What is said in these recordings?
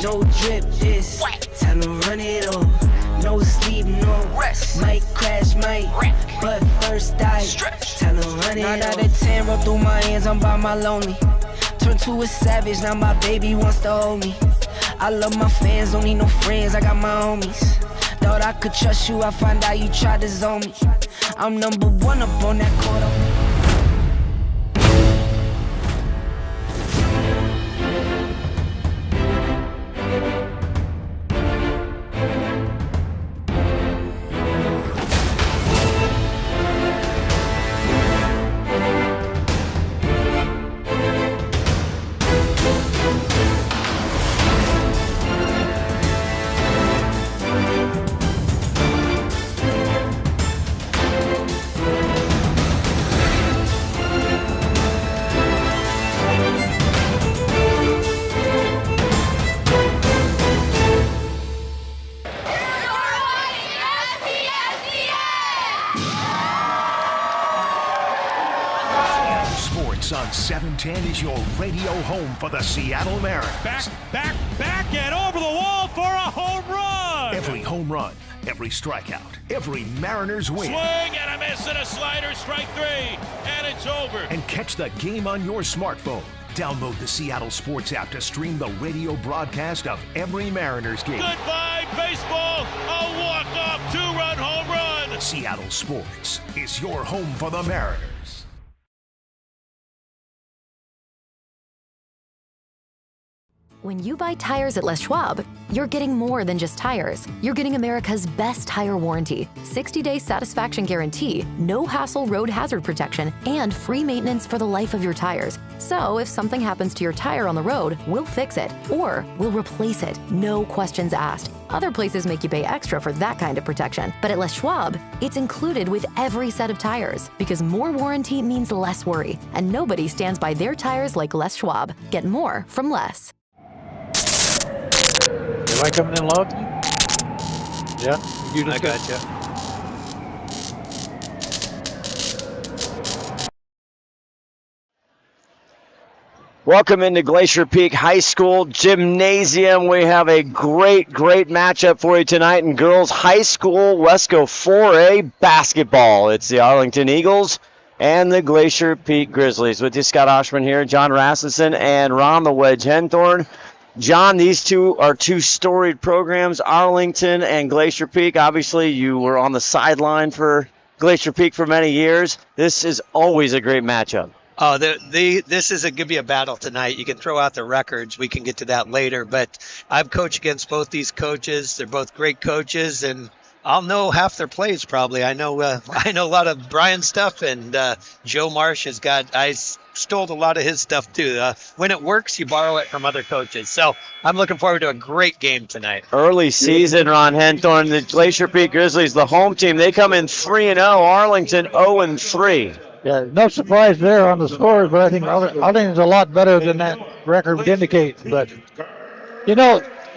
No drip, this time to run it on. No sleep, no rest. Might crash, might wreck. But first I time to run it on. 9 out of 10 roll through my hands, I'm by my lonely. Turn to a savage, now my baby wants to hold me. I love my fans, don't need no friends, I got my homies. Thought I could trust you, I find out you tried to zone me. I'm number 1 up on that court. On 710 is your radio home for the Seattle Mariners. Back, and over the wall for a home run! Every home run, every strikeout, every Mariners win. Swing and a miss and a slider, strike 3, and it's over. And catch the game on your smartphone. Download the Seattle Sports app to stream the radio broadcast of every Mariners game. Goodbye, baseball! A walk-off 2-run home run! Seattle Sports is your home for the Mariners. When you buy tires at Les Schwab, you're getting more than just tires. You're getting America's best tire warranty, 60-day satisfaction guarantee, no hassle road hazard protection, and free maintenance for the life of your tires. So if something happens to your tire on the road, we'll fix it, or we'll replace it, no questions asked. Other places make you pay extra for that kind of protection, but at Les Schwab, it's included with every set of tires, because more warranty means less worry, and nobody stands by their tires like Les Schwab. Get more from Les. Am I coming in loud? Yeah, you just I got you. Welcome into Glacier Peak High School Gymnasium. We have a great matchup for you tonight in girls high school Wesco 4A basketball. It's the Arlington Eagles and the Glacier Peak Grizzlies. With you, Scott Ohsman here, John Rasmussen, and Ron the Wedge Henthorn. John, these two are two storied programs, Arlington and Glacier Peak. Obviously, you were on the sideline for Glacier Peak for many years. This is always a great matchup. Oh, this is going to be a battle tonight. You can throw out the records. We can get to that later. But I've coached against both these coaches. They're both great coaches, and I'll know half their plays probably. I know a lot of Brian's stuff, and Joe Marsh has got. I stole a lot of his stuff too. When it works, you borrow it from other coaches. So I'm looking forward to a great game tonight. Early season, Ron Henthorn, the Glacier Peak Grizzlies, the home team. They come in 3-0. Arlington 0-3. Yeah, no surprise there on the scores, but I think Arlington's a lot better than that record would indicate. But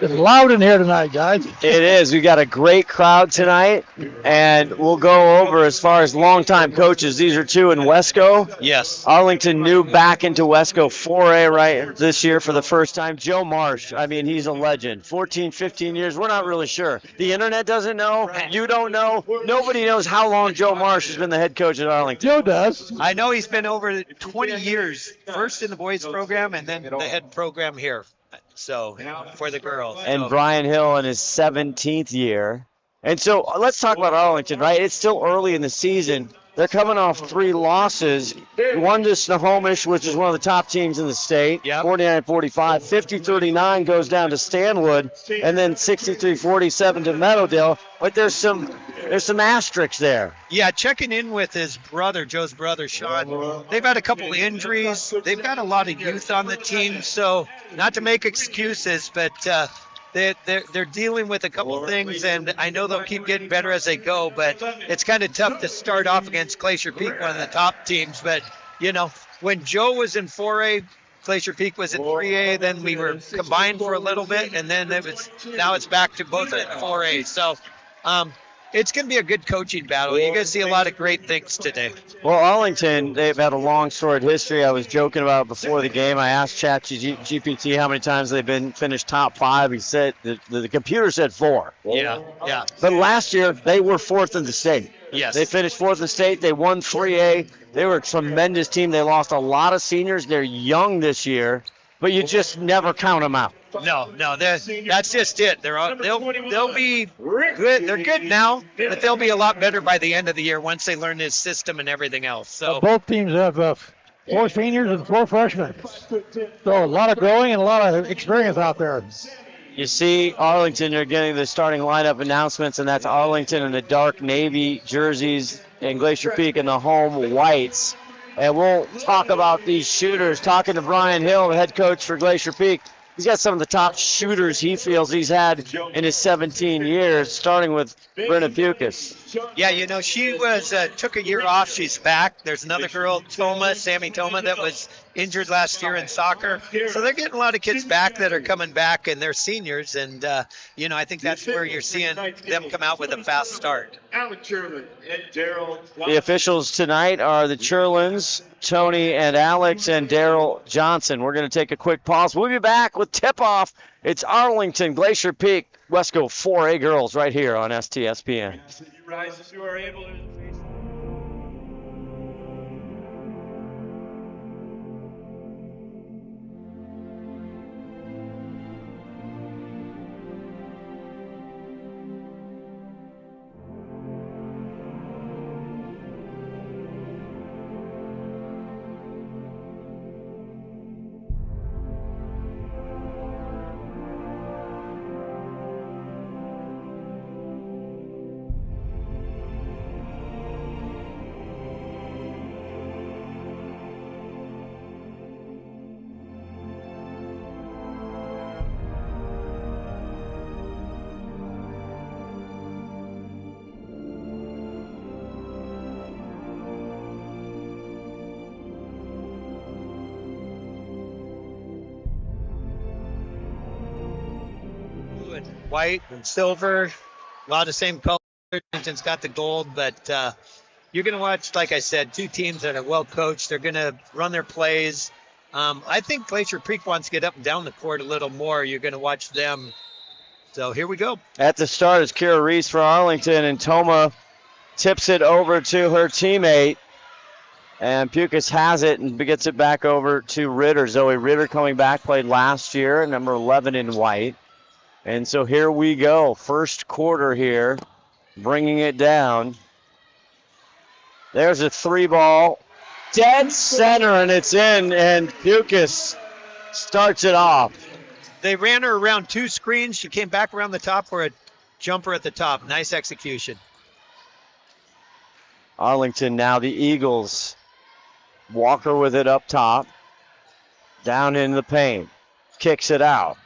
it's loud in here tonight, guys. It is. We've got a great crowd tonight, and we'll go over as far as longtime coaches. These are two in Wesco. Yes. Arlington new back into Wesco 4A right this year for the first time. Joe Marsh, I mean, he's a legend. 14, 15 years. We're not really sure. The internet doesn't know. You don't know. Nobody knows how long Joe Marsh has been the head coach at Arlington. Joe does. I know he's been over 20 years, first in the boys program and then the head program here. So, for the girls. And Brian Hill in his 17th year. And so, let's talk about Arlington, right? It's still early in the season. They're coming off 3 losses. One to Snohomish, which is one of the top teams in the state, 49-45. 50-39 goes down to Stanwood, and then 63-47 to Meadowdale. But there's some asterisks there. Yeah, checking in with his brother, Joe's brother, Sean. They've had a couple of injuries. They've got a lot of youth on the team, so not to make excuses, but they're dealing with a couple things, and I know they'll keep getting better as they go, but it's kind of tough to start off against Glacier Peak, one of the top teams. But, when Joe was in 4A, Glacier Peak was in 3A, then we were combined for a little bit, and then now it's back to both at 4A. So it's going to be a good coaching battle. You're going to see a lot of great things today. Well, Arlington, they've had a long, storied history. I was joking about before the game. I asked ChatGPT how many times they've been finished top 5. He said the computer said 4. Yeah. But last year, they were 4th in the state. Yes. They finished 4th in the state. They won 3A. They were a tremendous team. They lost a lot of seniors. They're young this year, but you just never count them out. No, that's just it. They'll be good. They're good now, but they'll be a lot better by the end of the year once they learn this system and everything else. So both teams have 4 seniors and 4 freshmen. So a lot of growing and a lot of experience out there. You see Arlington, you're getting the starting lineup announcements, and that's Arlington in the dark navy jerseys and Glacier Peak in the home whites. And we'll talk about these shooters. Talking to Brian Hill, the head coach for Glacier Peak. He's got some of the top shooters he feels he's had in his 17 years, starting with Brenna Pukas. Yeah, she was took a year off. She's back. There's another girl, Sammy Toma, that was injured last year in soccer. So they're getting a lot of kids back that are coming back, and they're seniors. And, I think that's where you're seeing them come out with a fast start. The officials tonight are the Churlins, Tony and Alex, and Daryl Johnson. We're going to take a quick pause. We'll be back with tip-off. It's Arlington, Glacier Peak, Wesco 4A girls right here on STSPN. White and silver, a lot of same colors. Arlington's got the gold, but you're going to watch, like I said, 2 teams that are well coached. They're going to run their plays. I think Glacier Peak wants to get up and down the court a little more. You're going to watch them. So here we go. At the start is Kira Reese for Arlington, and Toma tips it over to her teammate. And Pukas has it and gets it back over to Ritter. Zoe Ritter coming back, played last year, number 11 in white. And so here we go, first quarter here, bringing it down. There's a 3-ball, dead center, and it's in, and Pukas starts it off. They ran her around 2 screens. She came back around the top for a jumper at the top. Nice execution. Arlington now, the Eagles. Walker with it up top, down in the paint, kicks it out.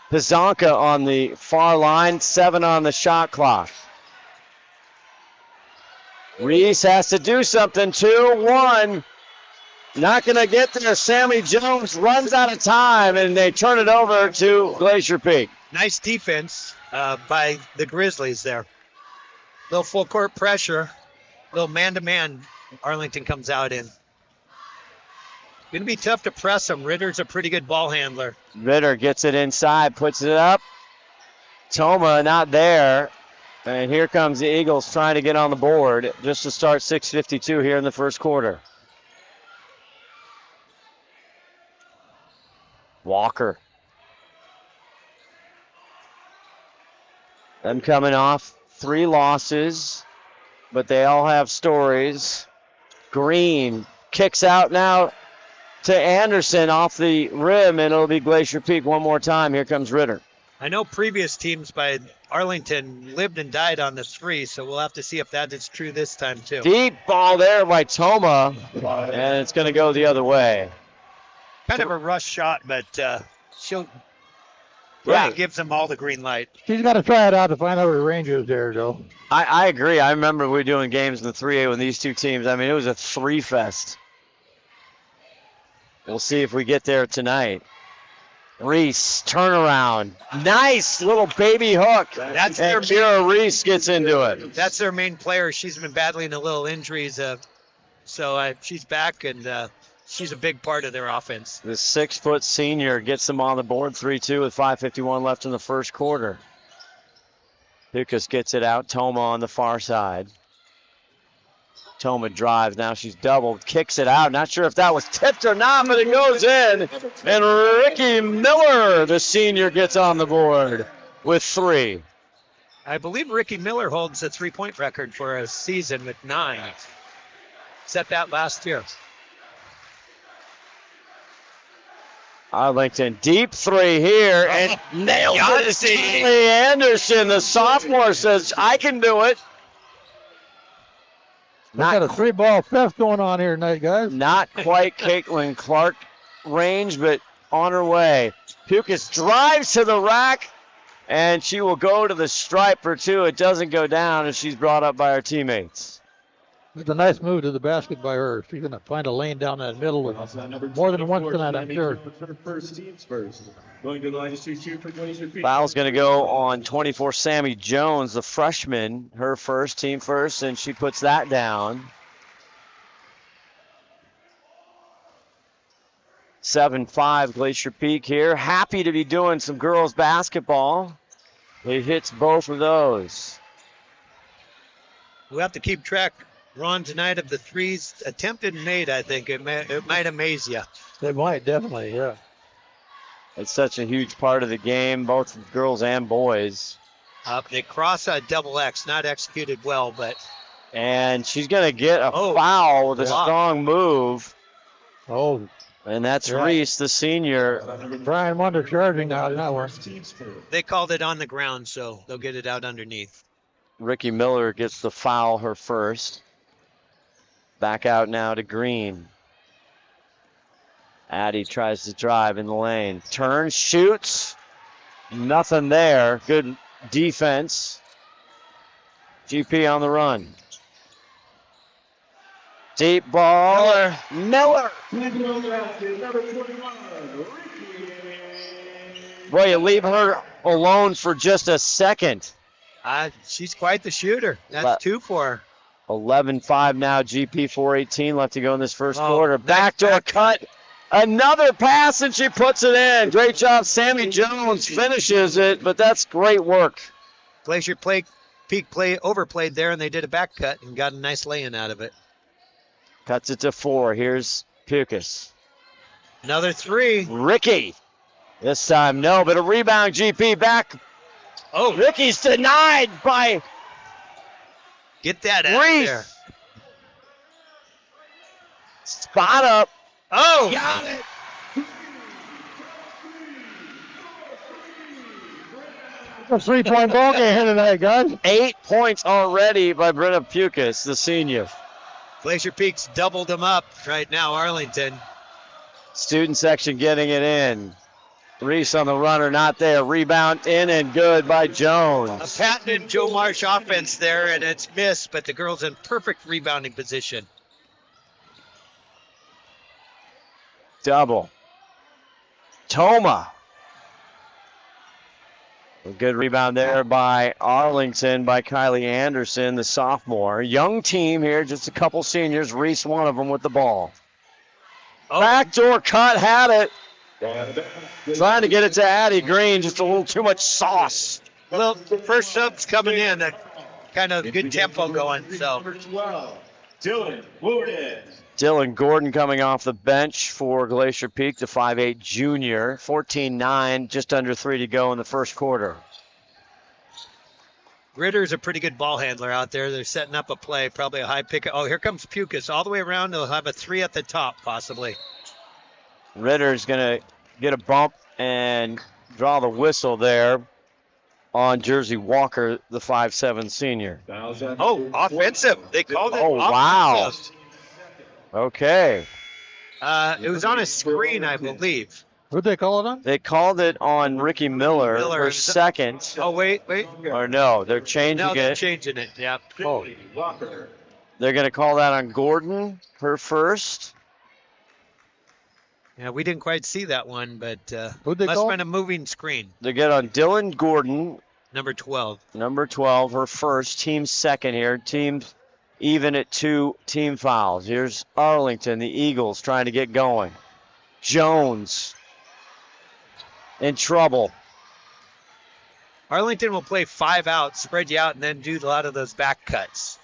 Pizanka on the far line, 7 on the shot clock. Reese has to do something, 2-1. Not going to get there. Sammy Jones runs out of time, and they turn it over to Glacier Peak. Nice defense by the Grizzlies there. Little full court pressure, little man-to-man Arlington comes out in. Going to be tough to press him. Ritter's a pretty good ball handler. Ritter gets it inside, puts it up. Toma not there. And here comes the Eagles trying to get on the board just to start 6:52 here in the first quarter. Walker. Them coming off 3 losses, but they all have stories. Green kicks out now to Anderson off the rim, and it'll be Glacier Peak one more time. Here comes Ritter. I know previous teams by Arlington lived and died on the 3, so we'll have to see if that is true this time too. Deep ball there by Toma, and it's going to go the other way. Kind of a rush shot, but she'll gives them all the green light. She's got to try it out to find out what the range is there, Joe. I agree. I remember we were doing games in the 3A with these 2 teams. I mean, it was a 3-fest. We'll see if we get there tonight. Reese, turnaround. Nice little baby hook. That's and Kira Reese gets into it. That's their main player. She's been battling a little injuries, so she's back, and she's a big part of their offense. The 6-foot senior gets them on the board 3-2 with 5:51 left in the first quarter. Lucas gets it out. Toma on the far side. Toma drives. Now she's doubled. Kicks it out. Not sure if that was tipped or not, but it goes in. And Ricky Miller, the senior, gets on the board with 3. I believe Ricky Miller holds the 3-point record for a season with 9. Set that last year. Arlington, deep 3 here, and nailed it. Kelly Anderson, the sophomore, says, I can do it. We got a 3-ball fest going on here tonight, guys. Not quite Caitlin Clark range, but on her way. Pukas drives to the rack, and she will go to the stripe for 2. It doesn't go down, and she's brought up by her teammates. It's a nice move to the basket by her. She's going to find a lane down that middle with more than once tonight, I'm sure. Foul's going to go on 24, Sammy Jones, the freshman, her first, team first, and she puts that down. 7-5 Glacier Peak here. Happy to be doing some girls basketball. It hits both of those. We'll have to keep track, Ron, tonight of the threes attempted and made. I think it might amaze you. It might, definitely, yeah. It's such a huge part of the game, both girls and boys. They cross a double X, not executed well, but. And she's going to get a foul with a strong move. Oh. And that's Reese, the senior. Brian Wonder charging now on that one. They called it on the ground, so they'll get it out underneath. Ricky Miller gets the foul, her first. Back out now to Green. Addie tries to drive in the lane. Turns, shoots. Nothing there. Good defense. GP on the run. Deep ball. Miller. Boy, you leave her alone for just a second. She's quite the shooter. That's 2 for her. 11-5 now. GP 4:18 left to go in this first quarter. Backdoor cut. Another pass, and she puts it in. Great job. Sammy Jones finishes it, but that's great work. Glacier Peak overplayed there, and they did a back cut and got a nice lay-in out of it. Cuts it to 4. Here's Pukas. Another 3. Ricky. This time, no, but a rebound. GP back. Oh, Ricky's denied by Get that out Reese. there. Spot up. Oh! Got it. It's a 3-point ball game here tonight, guys. 8 points already by Brenna Pukas, the senior. Glacier Peak's doubled them up right now, Arlington. Student section getting it in. Reese on the runner, not there. Rebound in and good by Jones. A patented Joe Marsh offense there, and it's missed, but the girl's in perfect rebounding position. Double. Toma. A good rebound there by Arlington, by Kylie Anderson, the sophomore. Young team here, just a couple seniors. Reese, one of them with the ball. Oh. Backdoor cut, had it. Trying to get it to Addie Green, just a little too much sauce. Well, first sub's coming in, kind of good tempo going. So, Dylan Gordon coming off the bench for Glacier Peak, the 5'8 junior. 14-9, just under 3 to go in the first quarter. Ritter's a pretty good ball handler out there. They're setting up a play, probably a high pick. Oh, here comes Pukas all the way around. They'll have a 3 at the top, possibly. Ritter's going to get a bump and draw the whistle there on Jersey Walker, the 5'7 senior. Oh, offensive. They called it offensive. Wow. Okay. It was on a screen, I believe. Who'd they call it on? They called it on Ricky Miller for second. Oh, wait. Or no, they're changing it. No, they're changing it, yeah. Oh. They're going to call that on Gordon, her first. Yeah, we didn't quite see that one, but Who'd they must call? have been a moving screen. They get on Dylan Gordon, Number 12. number 12, her first, team second here. Team even at 2 team fouls. Here's Arlington, the Eagles, trying to get going. Jones in trouble. Arlington will play 5 out, spread you out, and then do a lot of those back cuts.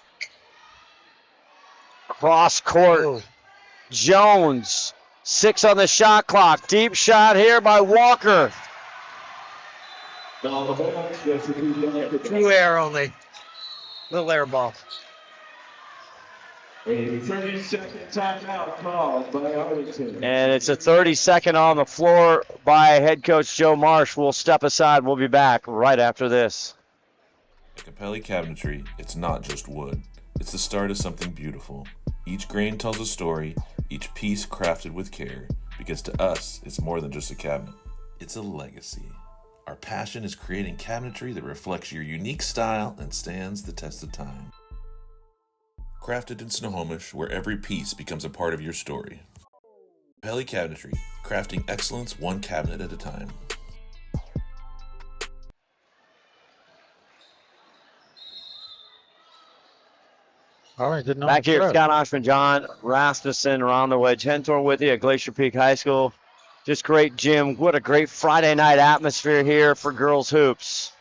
Cross court. Jones, 6 on the shot clock. Deep shot here by Walker. True air only. Little air ball. A 30-second timeout called by Arlington. And it's a 30-second on the floor by head coach Joe Marsh. We'll step aside. We'll be back right after this. At Capelli Cabinetry, it's not just wood. It's the start of something beautiful. Each grain tells a story, each piece crafted with care, because to us, it's more than just a cabinet. It's a legacy. Our passion is creating cabinetry that reflects your unique style and stands the test of time. Crafted in Snohomish, where every piece becomes a part of your story. Capelli Cabinetry, crafting excellence one cabinet at a time. Arlington. Back here, Scott Ohsman, John Rasmussen around the Wedge. Henthorn with you at Glacier Peak High School. Just great, Jim. What a great Friday night atmosphere here for girls hoops.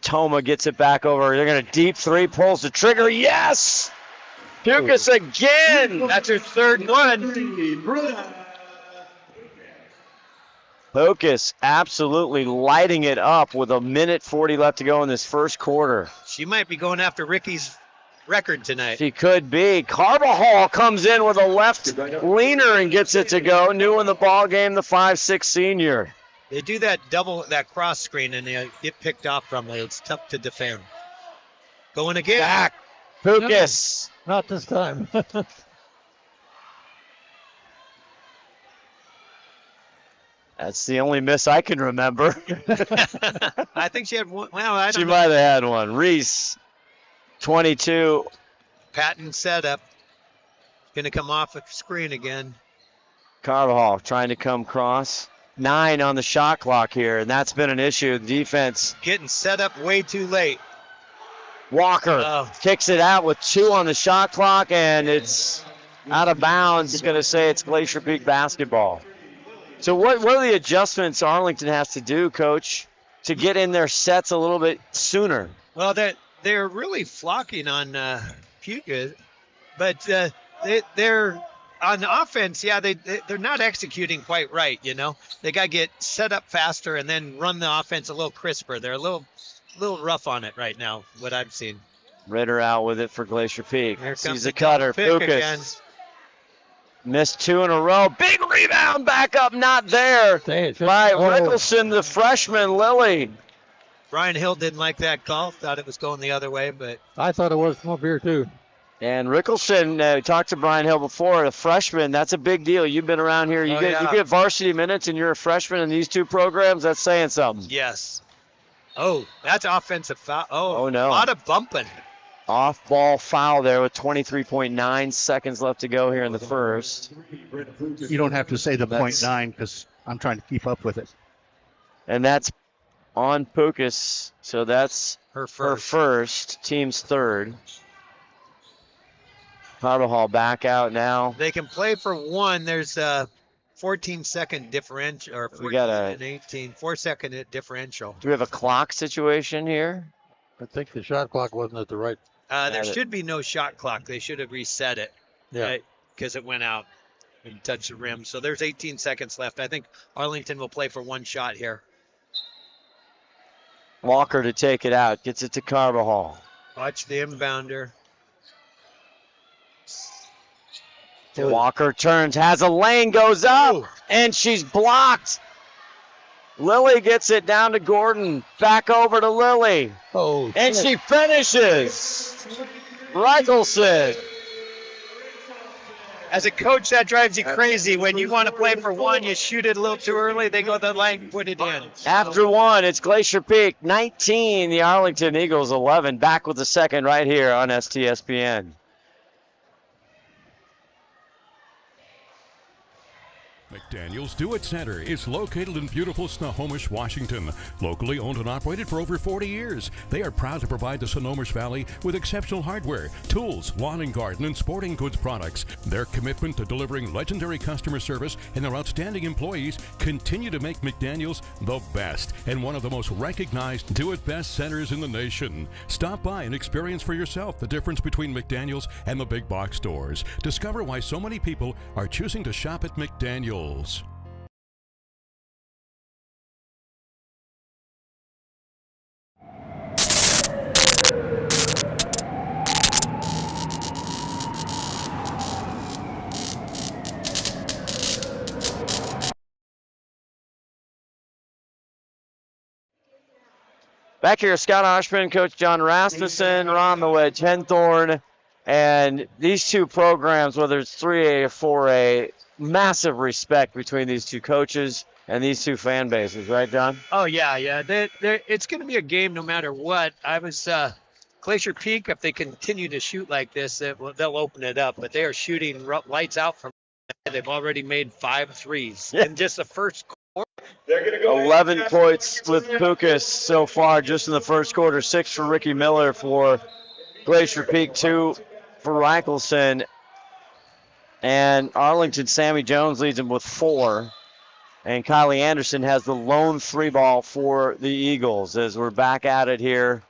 Toma gets it back over. They're going to deep 3, pulls the trigger. Yes! Pukas again. That's her 3rd one. Pukas absolutely lighting it up with 1:40 left to go in this first quarter. She might be going after Ricky's record tonight. She could be. Carbajal comes in with a left leaner and gets it to go. New in the ball game, the 5'6" senior. They do that cross screen and they get picked off from it. It's tough to defend. Going again. Back. Pukas. Not this time. That's the only miss I can remember. I think she had one. Well, I don't She know. might have had one. Reese, 22. Patton setup. Going to come off a screen again. Carbajal trying to come cross. 9 on the shot clock here, and that's been an issue. Defense. Getting set up way too late. Walker kicks it out with 2 on the shot clock, and it's out of bounds. Going to say it's Glacier Peak basketball. So what are the adjustments Arlington has to do, Coach, to get in their sets a little bit sooner? Well, they're really flocking on Puka, but they're on offense. Yeah, they're not executing quite right. You know, they got to get set up faster and then run the offense a little crisper. They're a little rough on it right now. What I've seen. Ritter out with it for Glacier Peak. Here comes Sees the the cutter. pick again. Pukas missed 2 in a row. Big rebound, back up, not there by Rickelson, the freshman. Lily. Brian Hill didn't like that call. Thought it was going the other way, but I thought it was from up here too. And Rickelson, talked to Brian Hill before, a freshman, that's a big deal. You've been around here. You get varsity minutes and you're a freshman in these 2 programs, that's saying something. yes. Oh, that's offensive foul. Oh, no. A lot of bumping. Off-ball foul there with 23.9 seconds left to go here in the first. You don't have to say the .9 because I'm trying to keep up with it. And that's on Pukas, so that's Her her first, team's 3rd. Carbajal back out now. They can play for 1. There's a 14-second differential, or 14 and 18, 4-second differential. Do we have a clock situation here? I think the shot clock wasn't at the right. There should be no shot clock. They should have reset it. Yeah. Because it went out and touched the rim. So there's 18 seconds left. I think Arlington will play for 1 shot here. Walker to take it out. Gets it to Carbajal. Watch the inbounder. Walker turns, has a lane, goes up, and she's blocked. Lily gets it down to Gordon. Back over to Lily. Oh, and she finishes. Rickelson. As a coach, that drives you crazy. When you want to play for 1, you shoot it a little too early. They go the lane, put it in. After 1, it's Glacier Peak 19, the Arlington Eagles 11. Back with the second right here on STSPN. McDaniel's Do-It Center is located in beautiful Snohomish, Washington. Locally owned and operated for over 40 years, they are proud to provide the Snohomish Valley with exceptional hardware, tools, lawn and garden, and sporting goods products. Their commitment to delivering legendary customer service and their outstanding employees continue to make McDaniel's the best and one of the most recognized do-it-best centers in the nation. Stop by and experience for yourself the difference between McDaniel's and the big box stores. Discover why so many people are choosing to shop at McDaniel's. Back here, Scott Ohsman, Coach John Rasmussen, Ron the Wedge, Henthorn, and these two programs, whether it's 3A or 4A, massive respect between these two coaches and these two fan bases, right, John? Oh, yeah. It's going to be a game no matter what. I was Glacier Peak, if they continue to shoot like this, they'll open it up. But they are shooting lights out from. They've already made 5 threes in just the first quarter. 11 points with Pukas so far just in the first quarter. 6 for Ricky Miller for Glacier Peak, 2 for Reichelson. And Arlington, Sammy Jones leads him with 4. And Kylie Anderson has the lone 3-ball for the Eagles as we're back at it here,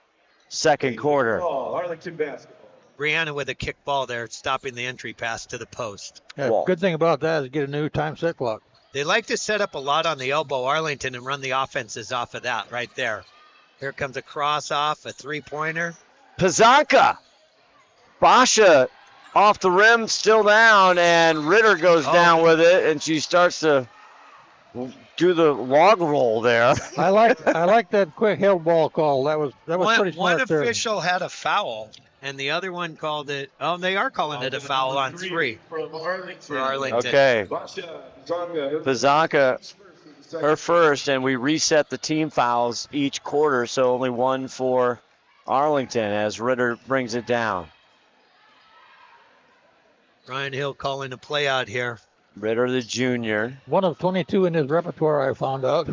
second quarter. Arlington basketball. Brianna with a kick ball there, stopping the entry pass to the post. Yeah, good thing about that is get a new time set clock. They like to set up a lot on the elbow, Arlington, and run the offenses off of that right there. Here comes a cross off, a three-pointer. Pizanka. Basha off the rim, still down, and Ritter goes down with it, and she starts to do the log roll there. I like that quick held ball call. That was pretty smart. One official had a foul, and the other one called it. Oh, they are calling it a foul on 3 for Arlington. Okay. Pizanka, her first, and we reset the team fouls each quarter, so only 1 for Arlington as Ritter brings it down. Ryan Hill calling a play out here. Ritter, the junior. 1 of 22 in his repertoire, I found out.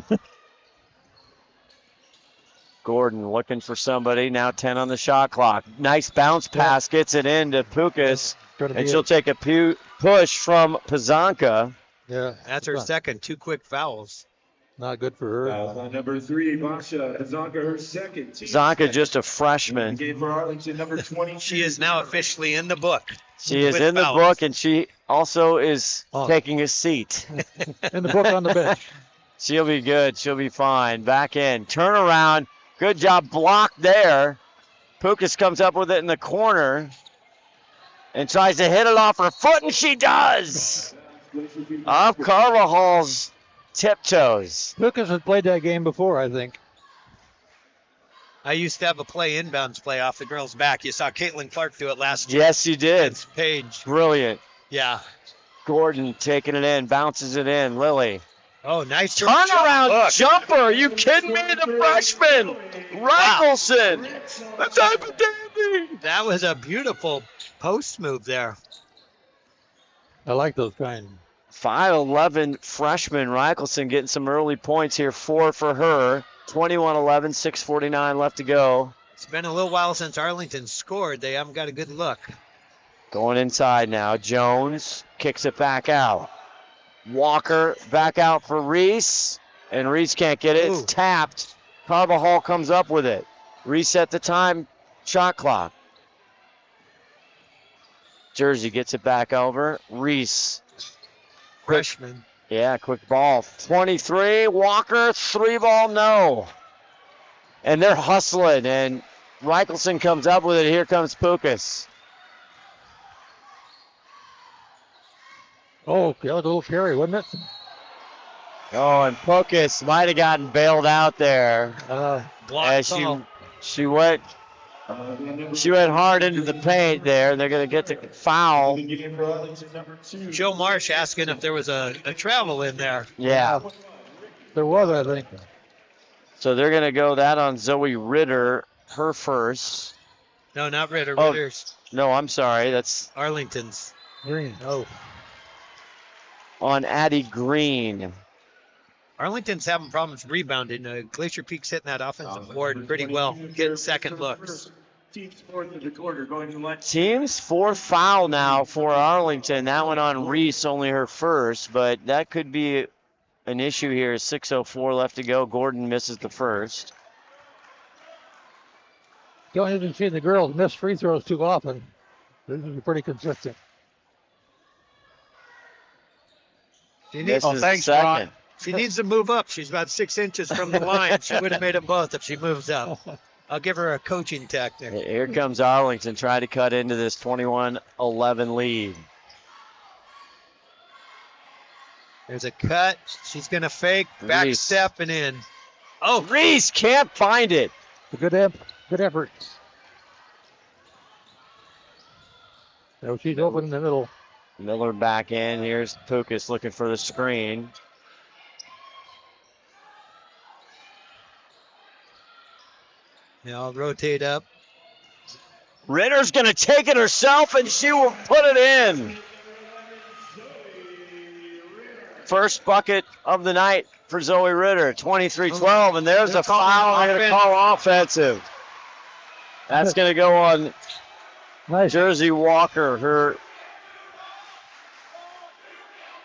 Gordon looking for somebody. Now 10 on the shot clock. Nice bounce pass. Gets it into Pukas. And she'll take a push from Pizanka. Yeah. That's her second. 2 quick fouls. Not good for her. Number 3, Basha. Pizanka, her second. Pizanka, just a freshman. Game for Arlington, number 20. She is now officially in the book. She is in the book, and she also is taking a seat. In the book on the bench. She'll be good. She'll be fine. Back in. Turnaround. Good job blocked there. Pukas comes up with it in the corner and tries to hit it off her foot, and she does. Off Carvajal's tiptoes. Pukas has played that game before, I think. I used to have a inbounds play off the girl's back. You saw Caitlin Clark do it last year. Yes, you did. Page. Brilliant. Yeah. Gordon taking it in, bounces it in. Lily. Oh, nice turnaround jumper. Are you kidding me? The freshman, Reichelson. The type of dandy. That was a beautiful post move there. I like those kind. 5'11" freshman Reichelson getting some early points here. 4 for her. 21-11, 6:49 left to go. It's been a little while since Arlington scored. They haven't got a good look. Going inside now. Jones kicks it back out. Walker back out for Reese, and Reese can't get it. It's tapped. Carvajal comes up with it. Reset the time shot clock. Jersey gets it back over. Reese. Freshman. Yeah, quick ball. 23, Walker, 3-ball, no. And they're hustling, and Reichelson comes up with it. Here comes Pukas. Oh, that was a little carry, wasn't it? Oh, and Pukas might have gotten bailed out there. As she went hard into the paint there. They're going to get the foul. Joe Marsh asking if there was a travel in there. Yeah. There was, I think. So they're going to go that on Zoe Ritter, her first. No, not Ritter. Ritter's. No, I'm sorry. That's Arlington's. Green. Oh. on Addie Green. Arlington's having problems rebounding. Glacier Peak's hitting that offensive board pretty well, getting second looks. Team's fourth of the quarter going to lunch. Team's fourth foul now for Arlington. That one on Reese, only her first, but that could be an issue here. 6:04 left to go. Gordon misses the first. You don't even see the girls miss free throws too often. This is pretty consistent. Thanks, second. Ron. She needs to move up. She's about 6 inches from the line. She would have made them both if she moves up. I'll give her a coaching tack there. Here comes Arlington trying to cut into this 21-11 lead. There's a cut. She's going to fake. Back Reese. step and in. Oh, Reese can't find it. Good effort. So she's open in the middle. Miller back in. Here's Pukas looking for the screen. Now I'll rotate up. Ritter's going to take it herself, and she will put it in. First bucket of the night for Zoe Ritter, 23-12, and there's a foul. I'm going to call offensive. That's going to go on Jersey Walker. Her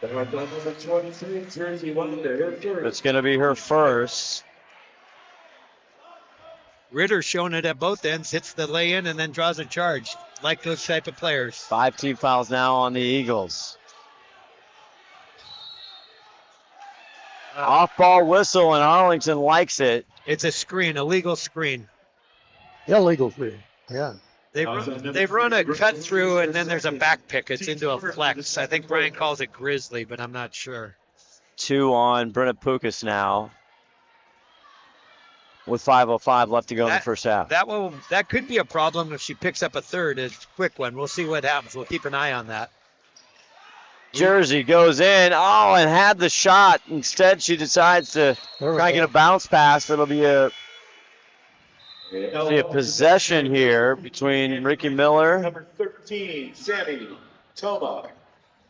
It's going to be her first. Ritter showing it at both ends, hits the lay-in, and then draws a charge. Like those type of players. 5 team fouls now on the Eagles. Off-ball whistle, and Arlington likes it. It's a screen, a legal screen. Illegal screen, yeah. They've run a cut through, and then there's a back pick. It's into a flex. I think Brian calls it Grizzly, but I'm not sure. 2 on Brenna Pukas now, with 5:05 left to go in the first half. That could be a problem if she picks up a third, a quick one. We'll see what happens. We'll keep an eye on that. Jersey goes in, and had the shot. Instead, she decides to try and get a bounce pass. It'll be a possession here between Ricky Miller. Number 13, Sammy Toma.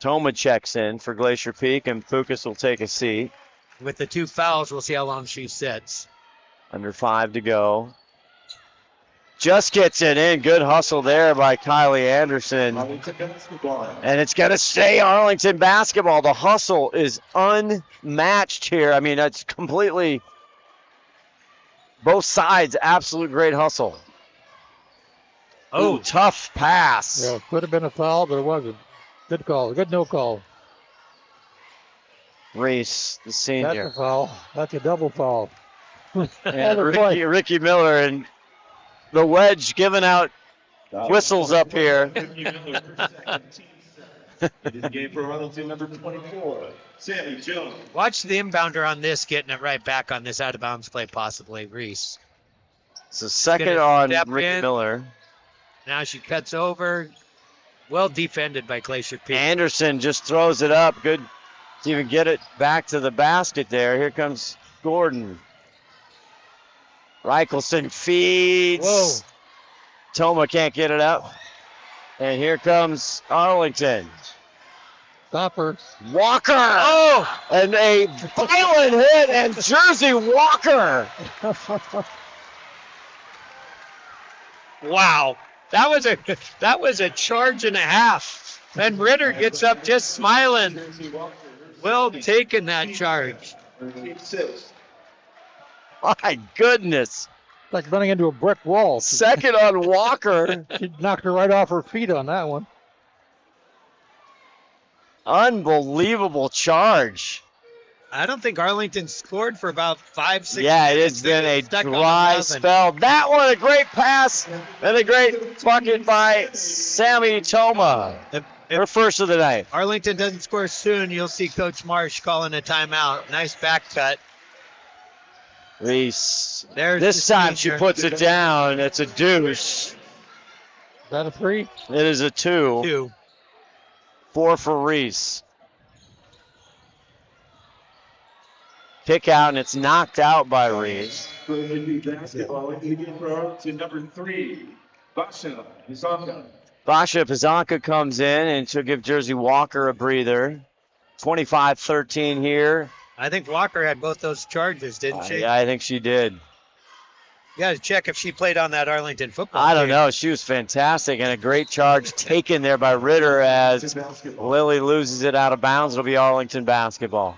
Toma checks in for Glacier Peak, and Pukas will take a seat. With the 2 fouls, we'll see how long she sits. Under 5 to go. Just gets it in. Good hustle there by Kylie Anderson. And it's going to stay Arlington basketball. The hustle is unmatched here. I mean, that's completely both sides. Absolute great hustle. Oh, tough pass. Yeah, could have been a foul, but it wasn't. Good call. Good no call. Reese, the senior. That's a foul. That's a double foul. And Ricky Miller and the Wedge giving out whistles up here. Game for Arlington, number 24, Sammy Jones. Watch the inbounder on this, getting it right back on this out-of-bounds play, possibly, Reese. So second on Ricky Miller. Now she cuts over. Well defended by Glacier Peak. Anderson just throws it up. Good to even get it back to the basket there. Here comes Gordon. Reichelson feeds. Whoa. Toma can't get it up. And here comes Arlington. Stopper. Walker. Oh! And a violent hit, and Jersey Walker. Wow. That was a charge and a half. And Ritter gets up just smiling. Well taken, that charge. My goodness. Like running into a brick wall. Second on Walker. She knocked her right off her feet on that one. Unbelievable charge. I don't think Arlington scored for about 5-6 Yeah, minutes. it's been a dry spell. That one, a great pass and a great bucket by Sammy Toma. Her first of the night. Arlington doesn't score soon, you'll see Coach Marsh calling a timeout. Nice back cut. Reese. There's this time she puts it down. It's a deuce. Is that a 3? It is a 2. 2. 4 for Reese. Kick out, and it's knocked out by Reese. Basketball for Arlington, number 3, Basha Izanka. Basha Pizanka comes in, and she'll give Jersey Walker a breather. 25-13 here. I think Walker had both those charges, didn't she? Yeah, I think she did. You got to check if she played on that Arlington football I don't team. know. She was fantastic, and a great charge taken there by Ritter as Lily loses it out of bounds. It'll be Arlington basketball.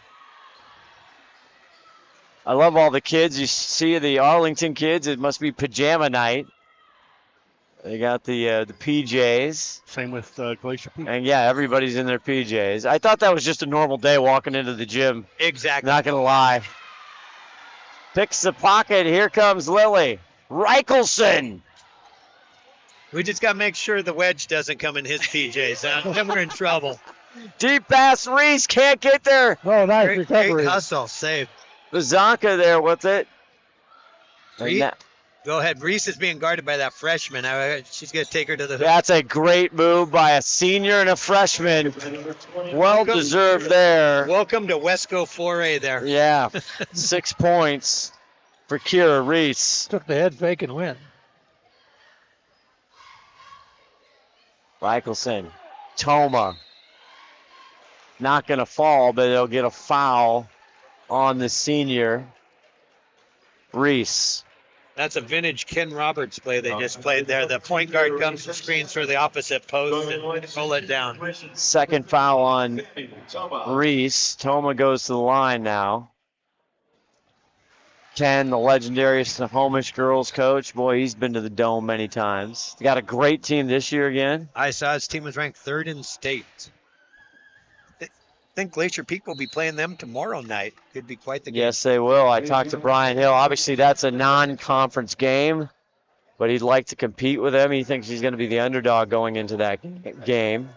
I love all the kids. You see the Arlington kids. It must be pajama night. They got the PJs. Same with Glacier Peak. And, yeah, everybody's in their PJs. I thought that was just a normal day walking into the gym. Exactly. Not going to lie. Picks the pocket. Here comes Lily. Reichelson. We just got to make sure the Wedge doesn't come in his PJs. Then we're in trouble. Deep pass. Reese can't get there. Oh, nice recovery. Great hustle. Save. Bazanka there with it. Go ahead. Reese is being guarded by that freshman. She's going to take her to the hoop. That's a great move by a senior and a freshman. Well deserved there. Welcome to Wesco 4A there. Yeah. 6 points for Kira Reese. Took the head fake and win. Reichelson. Toma. Not going to fall, but they'll get a foul on the senior. Reese. That's a vintage Ken Roberts play they just played there. The point guard comes and screens for the opposite post and roll it down. Second foul on Reese. Toma goes to the line now. Ken, the legendary Snohomish girls coach. Boy, he's been to the Dome many times. They got a great team this year again. I saw his team was ranked third in state. I think Glacier Peak will be playing them tomorrow night. Could be quite the game. Yes, they will. I talked to Brian Hill. Obviously, that's a non-conference game, but he'd like to compete with them. He thinks he's going to be the underdog going into that game.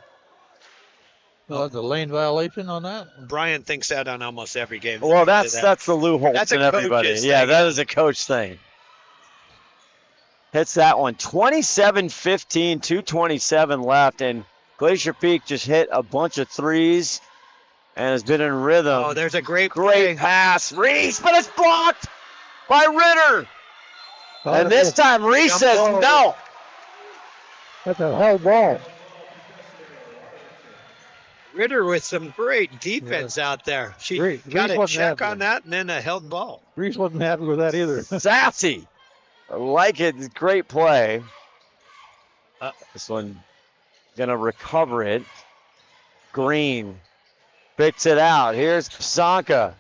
Well, that's a lane violation on that? Brian thinks that on almost every game. Well, that's the Lou Holtz and everybody. Yeah, that is a coach thing. Hits that one. 27-15, 2:27 left, and Glacier Peak just hit a bunch of threes and has been in rhythm. Oh, there's a great pass. Reese, but it's blocked by Ritter. And this time Reese says no. That's a held ball. Ritter with some great defense out there. She got a check on that and then a held ball. Reese wasn't happy with that either. Sassy. I like it. Great play. This one going to recover it. Green picks it out. Here's Psanka.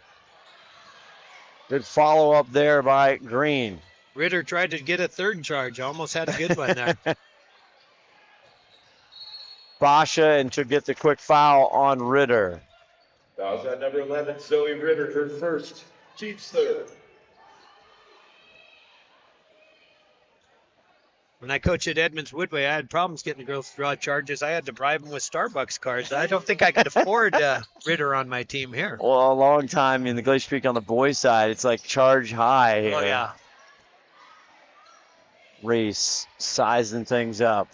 Good follow-up there by Green. Ritter tried to get a third charge. Almost had a good one there. Basha and to get the quick foul on Ritter. Fouls at number 11, Zoe Ritter, her first. Chiefs third. When I coached at Edmonds Woodway, I had problems getting the girls to draw charges. I had to bribe them with Starbucks cards. I don't think I could afford Ritter on my team here. Well, a long time in the Glacier Peak on the boys' side, it's like charge high here. Oh, yeah. Reese sizing things up.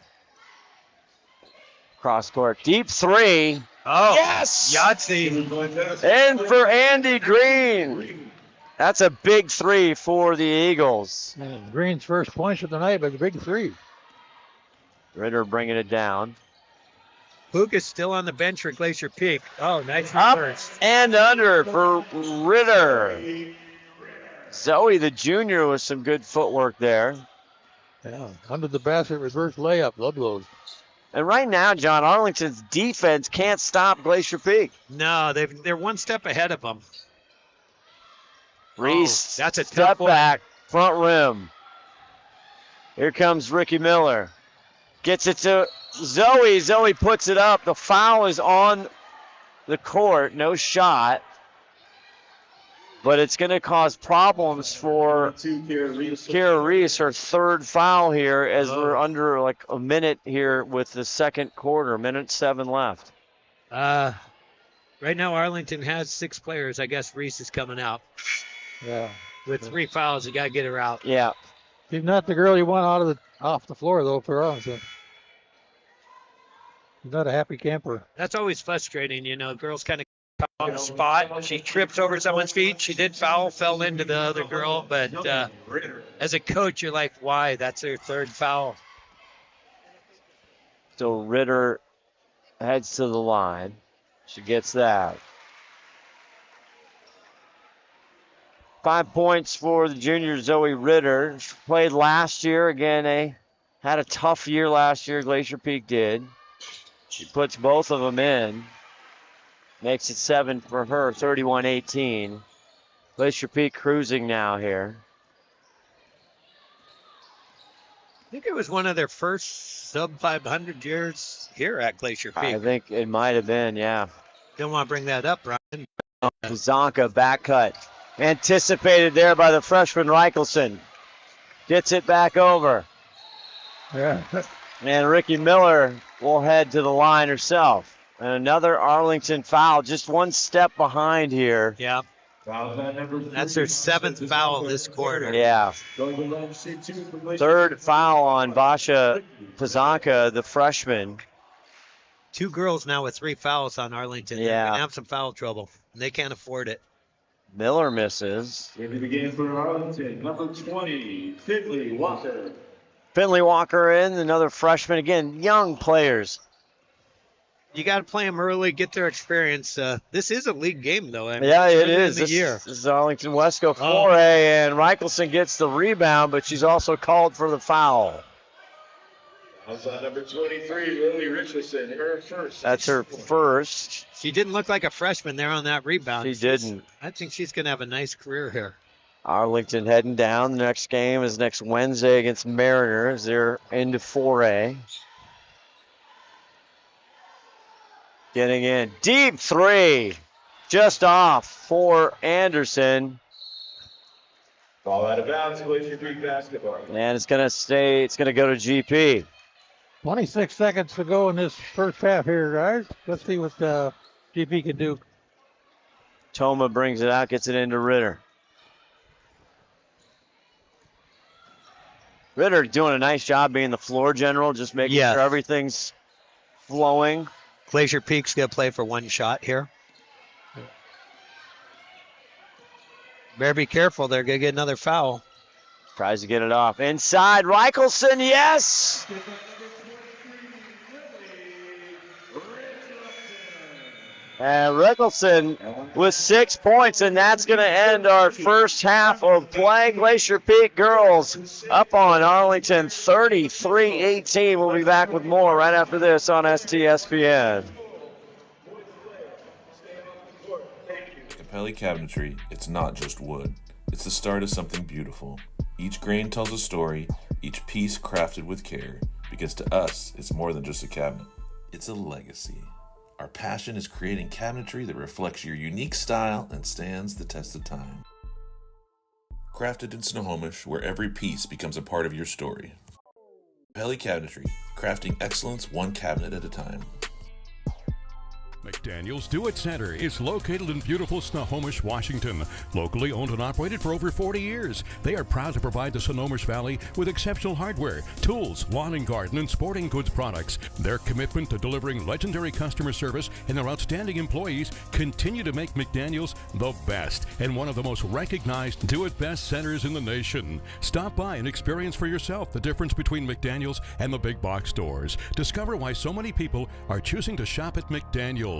Cross court. Deep three. Oh, yes! Yahtzee. And for Andy Green. That's a big three for the Eagles. Man, Green's first points of the night, but a big three. Ritter bringing it down. Hook is still on the bench for Glacier Peak. Oh, nice Up reverse. and under for Ritter. Zoe, the junior, with some good footwork there. Yeah, under the basket, reverse layup. Love those. And right now, John, Arlington's defense can't stop Glacier Peak. No, they're one step ahead of them. Reese, that's a step tough one. back, front rim. Here comes Ricky Miller. Gets it to Zoe. Zoe puts it up. The foul is on the court. No shot. But it's going to cause problems for Kira Reese, her third foul here, as we're under like a minute here with the second quarter, 1:07 left. Right now, Arlington has 6 players. I guess Reese is coming out. Yeah. With 3 fouls, you got to get her out. Yeah. She's not the girl you want off the floor, though, for Arlington. She's not a happy camper. That's always frustrating, you know. Girls kind of come on the spot. She trips over someone's feet. She did foul, fell into the other girl. But as a coach, you're like, why? That's her third foul. So Ritter heads to the line. She gets that. 5 points for the junior Zoe Ritter. She played last year. Again, they had a tough year last year. Glacier Peak did. She puts both of them in. Makes it 7 for her, 31-18. Glacier Peak cruising now here. I think it was one of their first sub-500 years here at Glacier Peak. I think it might have been, yeah. Don't want to bring that up, Brian. Zonka back cut. Anticipated there by the freshman Reichelson. Gets it back over. Yeah. And Ricky Miller will head to the line herself. And another Arlington foul, just one step behind here. Yeah. That's her 7th foul this quarter. Yeah. Third foul on Basha Pazanka, the freshman. 2 girls now with 3 fouls on Arlington. Yeah. They're going to have some foul trouble, and they can't afford it. Miller misses. In the game for Arlington, number 20, Finley Walker. Finley Walker in, another freshman. Again, young players. You got to play them early, get their experience. This is a league game, though. I mean, Yeah, it is. This This is Arlington Wesco 4A, and Reichelson gets the rebound, but she's also called for the foul. Also number 23, Lily Richardson, her first. That's her first. She didn't look like a freshman there on that rebound. She didn't. I think she's going to have a nice career here. Arlington heading down. The next game is next Wednesday against Mariners. They're into 4A. Getting in. Deep three. Just off for Anderson. Ball out of bounds, Glacier Peak basketball. And it's going to stay. It's going to go to GP. 26 seconds to go in this first half here, guys. Let's see what GP can do. Toma brings it out, gets it into Ritter. Ritter doing a nice job being the floor general, just making sure everything's flowing. Glacier Peak's going to play for 1 shot here. Better be careful. They're going to get another foul. Tries to get it off. Inside, Reichelson, yes! And Reichelson with 6 points, and that's going to end our first half of play. Glacier Peak girls up on Arlington 33-18. We'll be back with more right after this on STSPN. Capelli Cabinetry, it's not just wood. It's the start of something beautiful. Each grain tells a story, each piece crafted with care, because to us, it's more than just a cabinet. It's a legacy. Our passion is creating cabinetry that reflects your unique style and stands the test of time. Crafted in Snohomish, where every piece becomes a part of your story. Capelli Cabinetry, crafting excellence one cabinet at a time. McDaniel's Do-It Center is located in beautiful Snohomish, Washington. Locally owned and operated for over 40 years, they are proud to provide the Snohomish Valley with exceptional hardware, tools, lawn and garden, and sporting goods products. Their commitment to delivering legendary customer service and their outstanding employees continue to make McDaniel's the best and one of the most recognized do-it-best centers in the nation. Stop by and experience for yourself the difference between McDaniel's and the big box stores. Discover why so many people are choosing to shop at McDaniel's.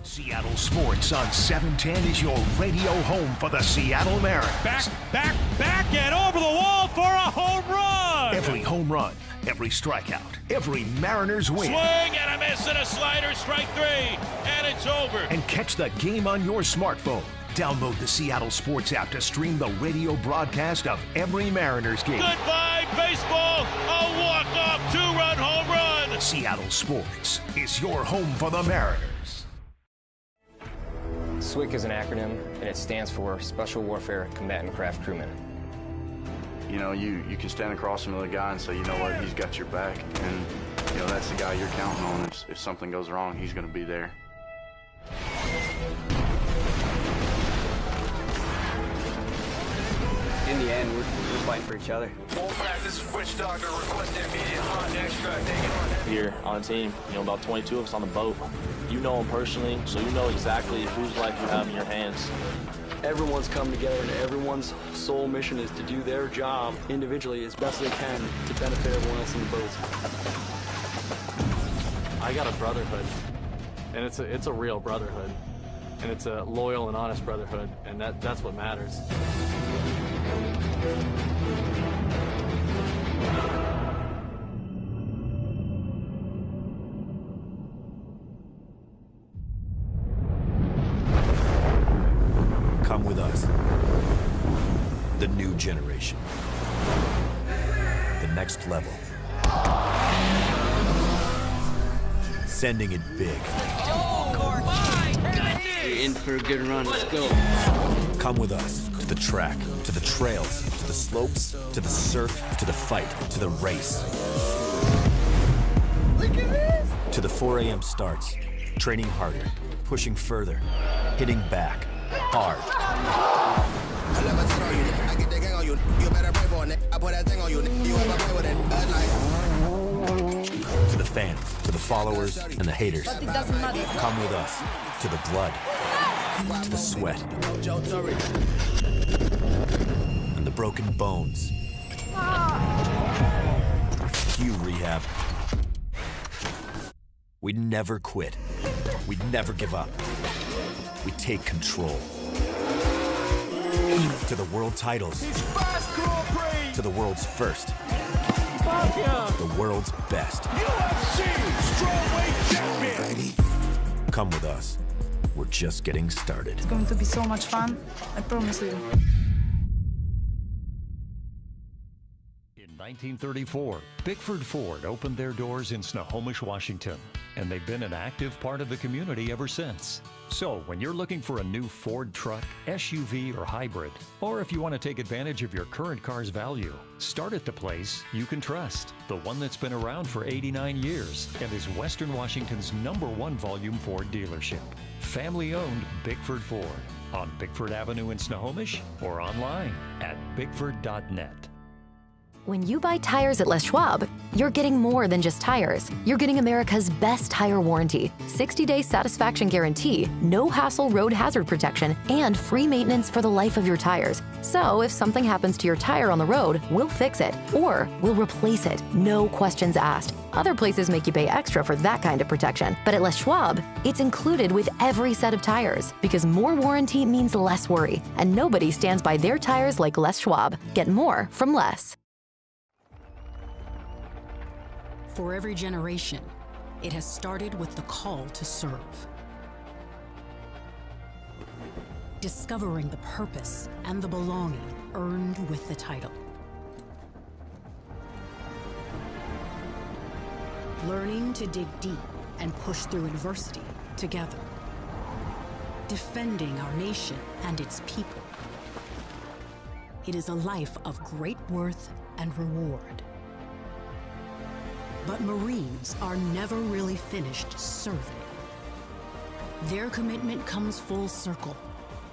Seattle Sports on 710 is your radio home for the Seattle Mariners. Back, and over the wall for a home run! Every home run, every strikeout, every Mariners win. Swing and a miss and a slider, strike 3, and it's over. And catch the game on your smartphone. Download the Seattle Sports app to stream the radio broadcast of every Mariners game. Goodbye, baseball! A walk-off 2-run home run! Seattle Sports is your home for the Mariners. SWCC is an acronym, and it stands for Special Warfare Combatant Craft Crewman. You know, you can stand across from the guy and say, you know what, he's got your back, and you know that's the guy you're counting on. If something goes wrong, he's going to be there. In the end, we're fighting for each other. This is Wedge Doctor requesting immediate hot extract. Here on the team, about 22 of us on the boat. You know them personally, so you know exactly whose life you have in your hands. Everyone's come together, and everyone's sole mission is to do their job individually as best they can to benefit everyone else in the boat. I got a brotherhood, and it's a real brotherhood. and it's a loyal and honest brotherhood, and that's what matters. Come with us. The new generation. The next level. Sending it big. You're in for a good run. Let's go. Come with us to the track, to the trails, to the slopes, to the surf, to the fight, to the race. Look at this! To the 4 a.m. starts, training harder, pushing further, hitting back, hard. To the fans, to the followers, and the haters. Come with us to the blood, to the sweat, and the broken bones. Cue rehab. We never quit. We never give up. We take control. To the world titles. To the world's first. The world's best. UFC Strawweight Champion. Come with us. We're just getting started. It's going to be so much fun. I promise you. In 1934, Bickford Ford opened their doors in Snohomish, Washington, and they've been an active part of the community ever since. So when you're looking for a new Ford truck, SUV, or hybrid, or if you want to take advantage of your current car's value, start at the place you can trust, the one that's been around for 89 years and is Western Washington's #1 volume Ford dealership. Family-owned Bickford Ford on Bickford Avenue in Snohomish or online at bickford.net. When you buy tires at Les Schwab, you're getting more than just tires. You're getting America's best tire warranty, 60-day satisfaction guarantee, no hassle road hazard protection, and free maintenance for the life of your tires. So if something happens to your tire on the road, we'll fix it, or we'll replace it, no questions asked. Other places make you pay extra for that kind of protection, but at Les Schwab, it's included with every set of tires, because more warranty means less worry, and nobody stands by their tires like Les Schwab. Get more from less. For every generation, it has started with the call to serve. Discovering the purpose and the belonging earned with the title. Learning to dig deep and push through adversity together. Defending our nation and its people. It is a life of great worth and reward. But Marines are never really finished serving. Their commitment comes full circle,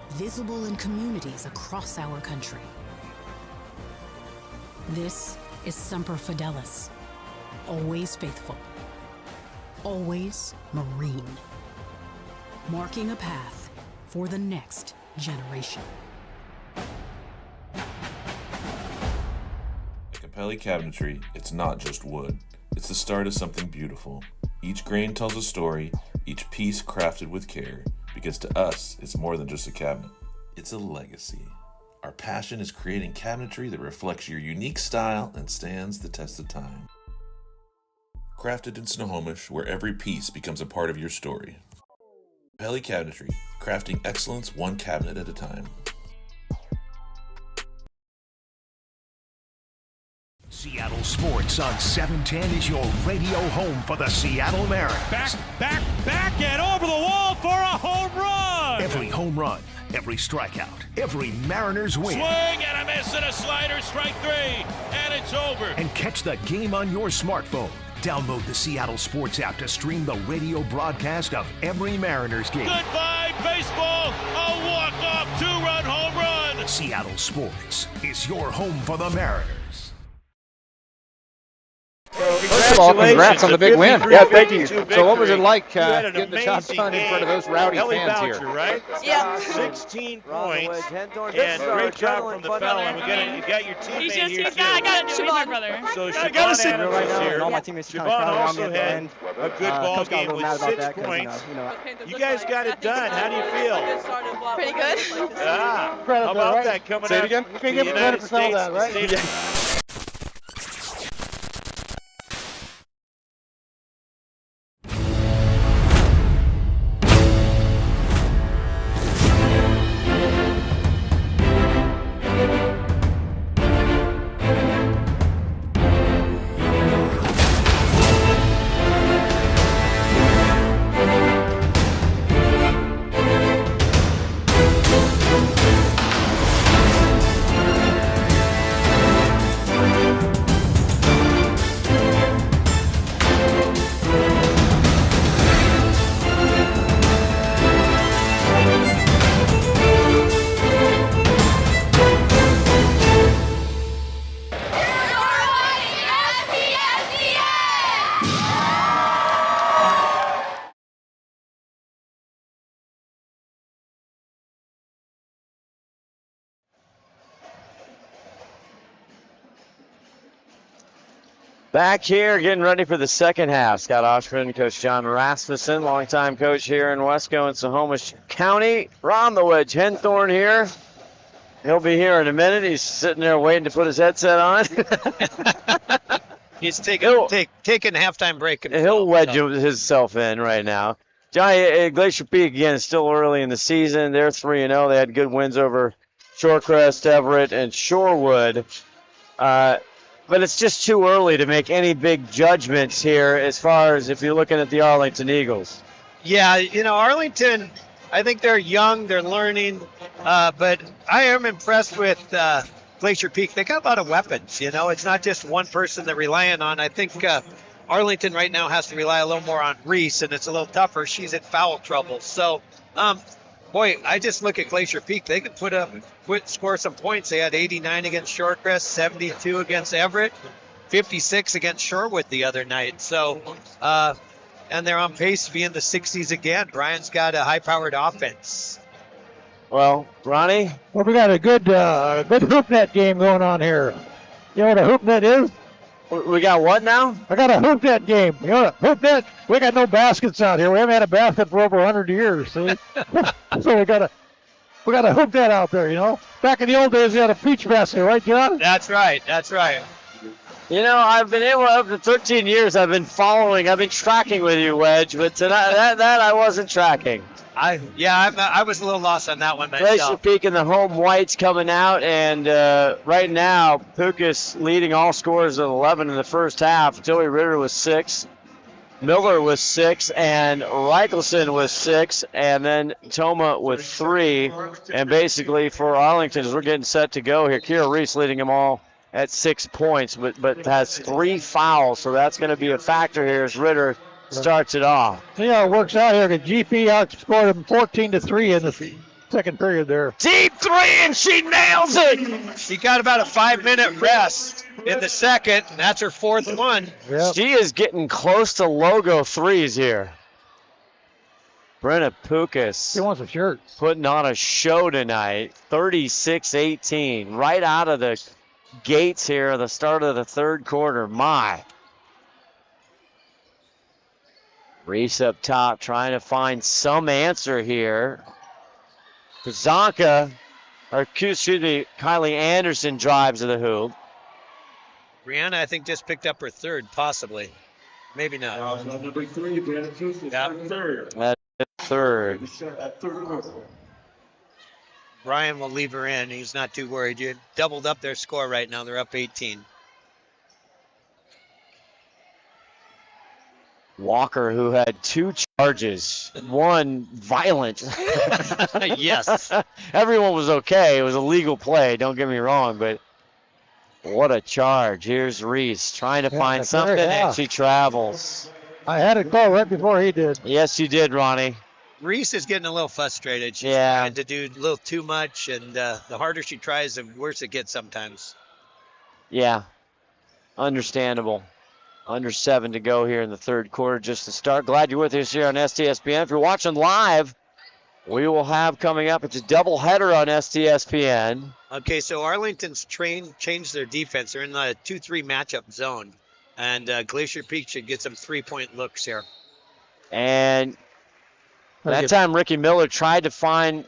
visible in communities across our country. This is Semper Fidelis, always faithful, always Marine, marking a path for the next generation. At Capelli Cabinetry, it's not just wood. It's the start of something beautiful. Each grain tells a story, each piece crafted with care, because to us, it's more than just a cabinet. It's a legacy. Our passion is creating cabinetry that reflects your unique style and stands the test of time. Crafted in Snohomish, where every piece becomes a part of your story. Capelli Cabinetry, crafting excellence one cabinet at a time. Seattle Sports on 710 is your radio home for the Seattle Mariners. Back, and over the wall for a home run! Every home run, every strikeout, every Mariners win. Swing and a miss and a slider, strike three, and it's over. And catch the game on your smartphone. Download the Seattle Sports app to stream the radio broadcast of every Mariners game. Goodbye, baseball! A walk-off two-run home run! Seattle Sports is your home for the Mariners. Let's First of all, congrats on the big win. Yeah, thank you. So what was it like You had an getting the job amazing done in front of game. those rowdy Ellie fans Boucher, here? right? Yeah. 16 points. Henthorn, And great job from the fella. You got your teammate here, too. I got it, Siobhan, brother. So I Siobhan gotta sit Adams right is now, here. and all my teammates kind of Siobhan crowded around me also at the had end. a good ball Coach got a game little with mad about 6 that 'cause, points. you know, You guys got it done. How do you feel? Pretty good. Ah, Credit how for about right? that coming Say it up? again? You can give him credit for some of that, right? Back here, getting ready for the second half. Scott Ohsman, Coach John Rasmussen, longtime coach here in Wesco and Snohomish County. Ron the Wedge Henthorn here. He'll be here in a minute. He's sitting there waiting to put his headset on. He's taking halftime break. He'll wedge himself in right now. Johnny, Glacier Peak, again, is still early in the season. They're 3-0. They had good wins over Shorecrest, Everett, and Shorewood. But it's just too early to make any big judgments here as far as if you're looking at the Arlington Eagles. Yeah, Arlington, I think they're young, they're learning, but I am impressed with Glacier Peak. They got a lot of weapons, It's not just one person they're relying on. I think Arlington right now has to rely a little more on Reese, and it's a little tougher. She's in foul trouble. So, boy, I just look at Glacier Peak. They could score some points. They had 89 against Shorecrest, 72 against Everett, 56 against Shorewood the other night. So, and they're on pace to be in the 60s again. Brian's got a high-powered offense. Well, Ronnie? Well, we got a good hoop net game going on here. You know what a hoop net is? We got what now? I got a hoop net game. You know what a hoop net? We got no baskets out here. We haven't had a basket for over 100 years. See? So we got a hoop net out there, Back in the old days, we had a peach basket, right, John? That's right. I've been able, after 13 years, I've been tracking with you, Wedge, but tonight, that I wasn't tracking. I was a little lost on that one Glacier myself. Peak and the home whites coming out, and right now, Pukas leading all scorers at 11 in the first half. Joey Ritter was 6, Miller was 6, and Reichelson was 6, and then Toma with 3. And basically for Arlington, as we're getting set to go here, Kira Reese leading them all at 6 points, but has 3 fouls, so that's going to be a factor here as Ritter starts it off. See how it works out here. Because GP outscored them 14-3 in the second period there. Deep 3, and she nails it. She got about a 5-minute rest in the second, and that's her 4th one. Yep. She is getting close to logo threes here. Brenna Pukas. She wants a shirt. Putting on a show tonight. 36-18. Right out of the gates here at the start of the third quarter. My. Reese up top trying to find some answer here. Kylie Anderson drives to the hoop. Brianna, I think, just picked up her 3rd, possibly. Maybe not. Number 3, Brianna Tuesday, third. That's 3rd. Brian will leave her in. He's not too worried. You doubled up their score right now. They're up 18. Walker, who had 2 charges, one violent. Yes. Everyone was okay. It was a legal play, don't get me wrong, but what a charge. Here's Reese trying to find something, and she travels. I had it called right before he did. Yes, you did, Ronnie. Reese is getting a little frustrated. She's trying to do a little too much, and the harder she tries, the worse it gets sometimes. Yeah, understandable. Under 7 to go here in the third quarter just to start. Glad you're with us here on STSPN. If you're watching live, we will have coming up, it's a doubleheader on STSPN. Okay, so Arlington's changed their defense. They're in the 2-3 matchup zone. And Glacier Peak should get some 3-point looks here. And that time Ricky Miller tried to find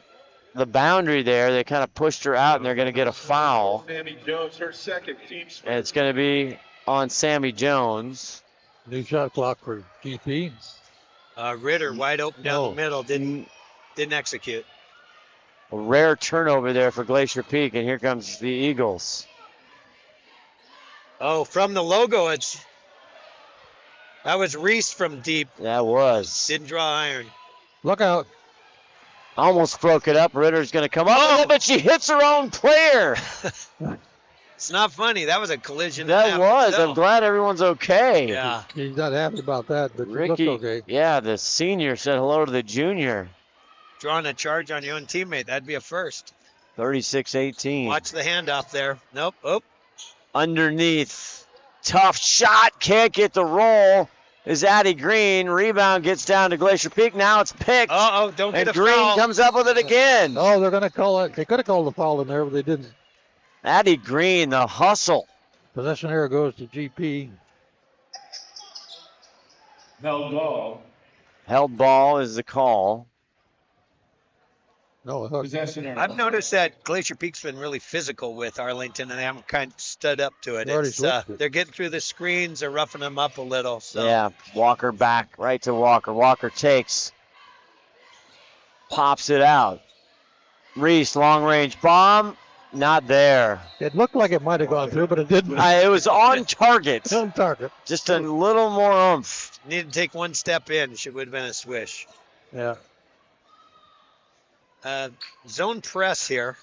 the boundary there. They kind of pushed her out, and they're going to get a foul. Sammy Jones, her second team. And it's going to be on Sammy Jones. New shot clock for GP. Ritter wide open down the middle, didn't execute. A rare turnover there for Glacier Peak, and here comes the Eagles. Oh, from the logo, that was Reese from deep. That was. Didn't draw iron. Look out. Almost broke it up. Ritter's going to come up, but she hits her own player. It's not funny. That was a collision. That was. I'm glad everyone's okay. Yeah. He's not happy about that, but Ricky, he looked okay. Yeah, the senior said hello to the junior. Drawing a charge on your own teammate. That'd be a first. 36-18. Watch the handoff there. Nope. Oh. Underneath. Tough shot. Can't get the roll. Is Addie Green. Rebound gets down to Glacier Peak. Now it's picked. Don't get a Green foul. comes up with it again. Oh, they're going to call it. They could have called the foul in there, but they didn't. Addie Green, the hustle. Possession error goes to GP. Held ball. Held ball is the call. No, Possession error. I've noticed that Glacier Peak's been really physical with Arlington, and they haven't kind of stood up to it. They're getting through the screens, they're roughing them up a little. So. Yeah, Walker back right to Walker. Walker takes, pops it out. Reese, long range bomb, not there. It looked like it might have gone through, but it didn't. It was on target. On target. Just a little more oomph. Need to take one step in. Would have been a swish. Yeah. Zone press here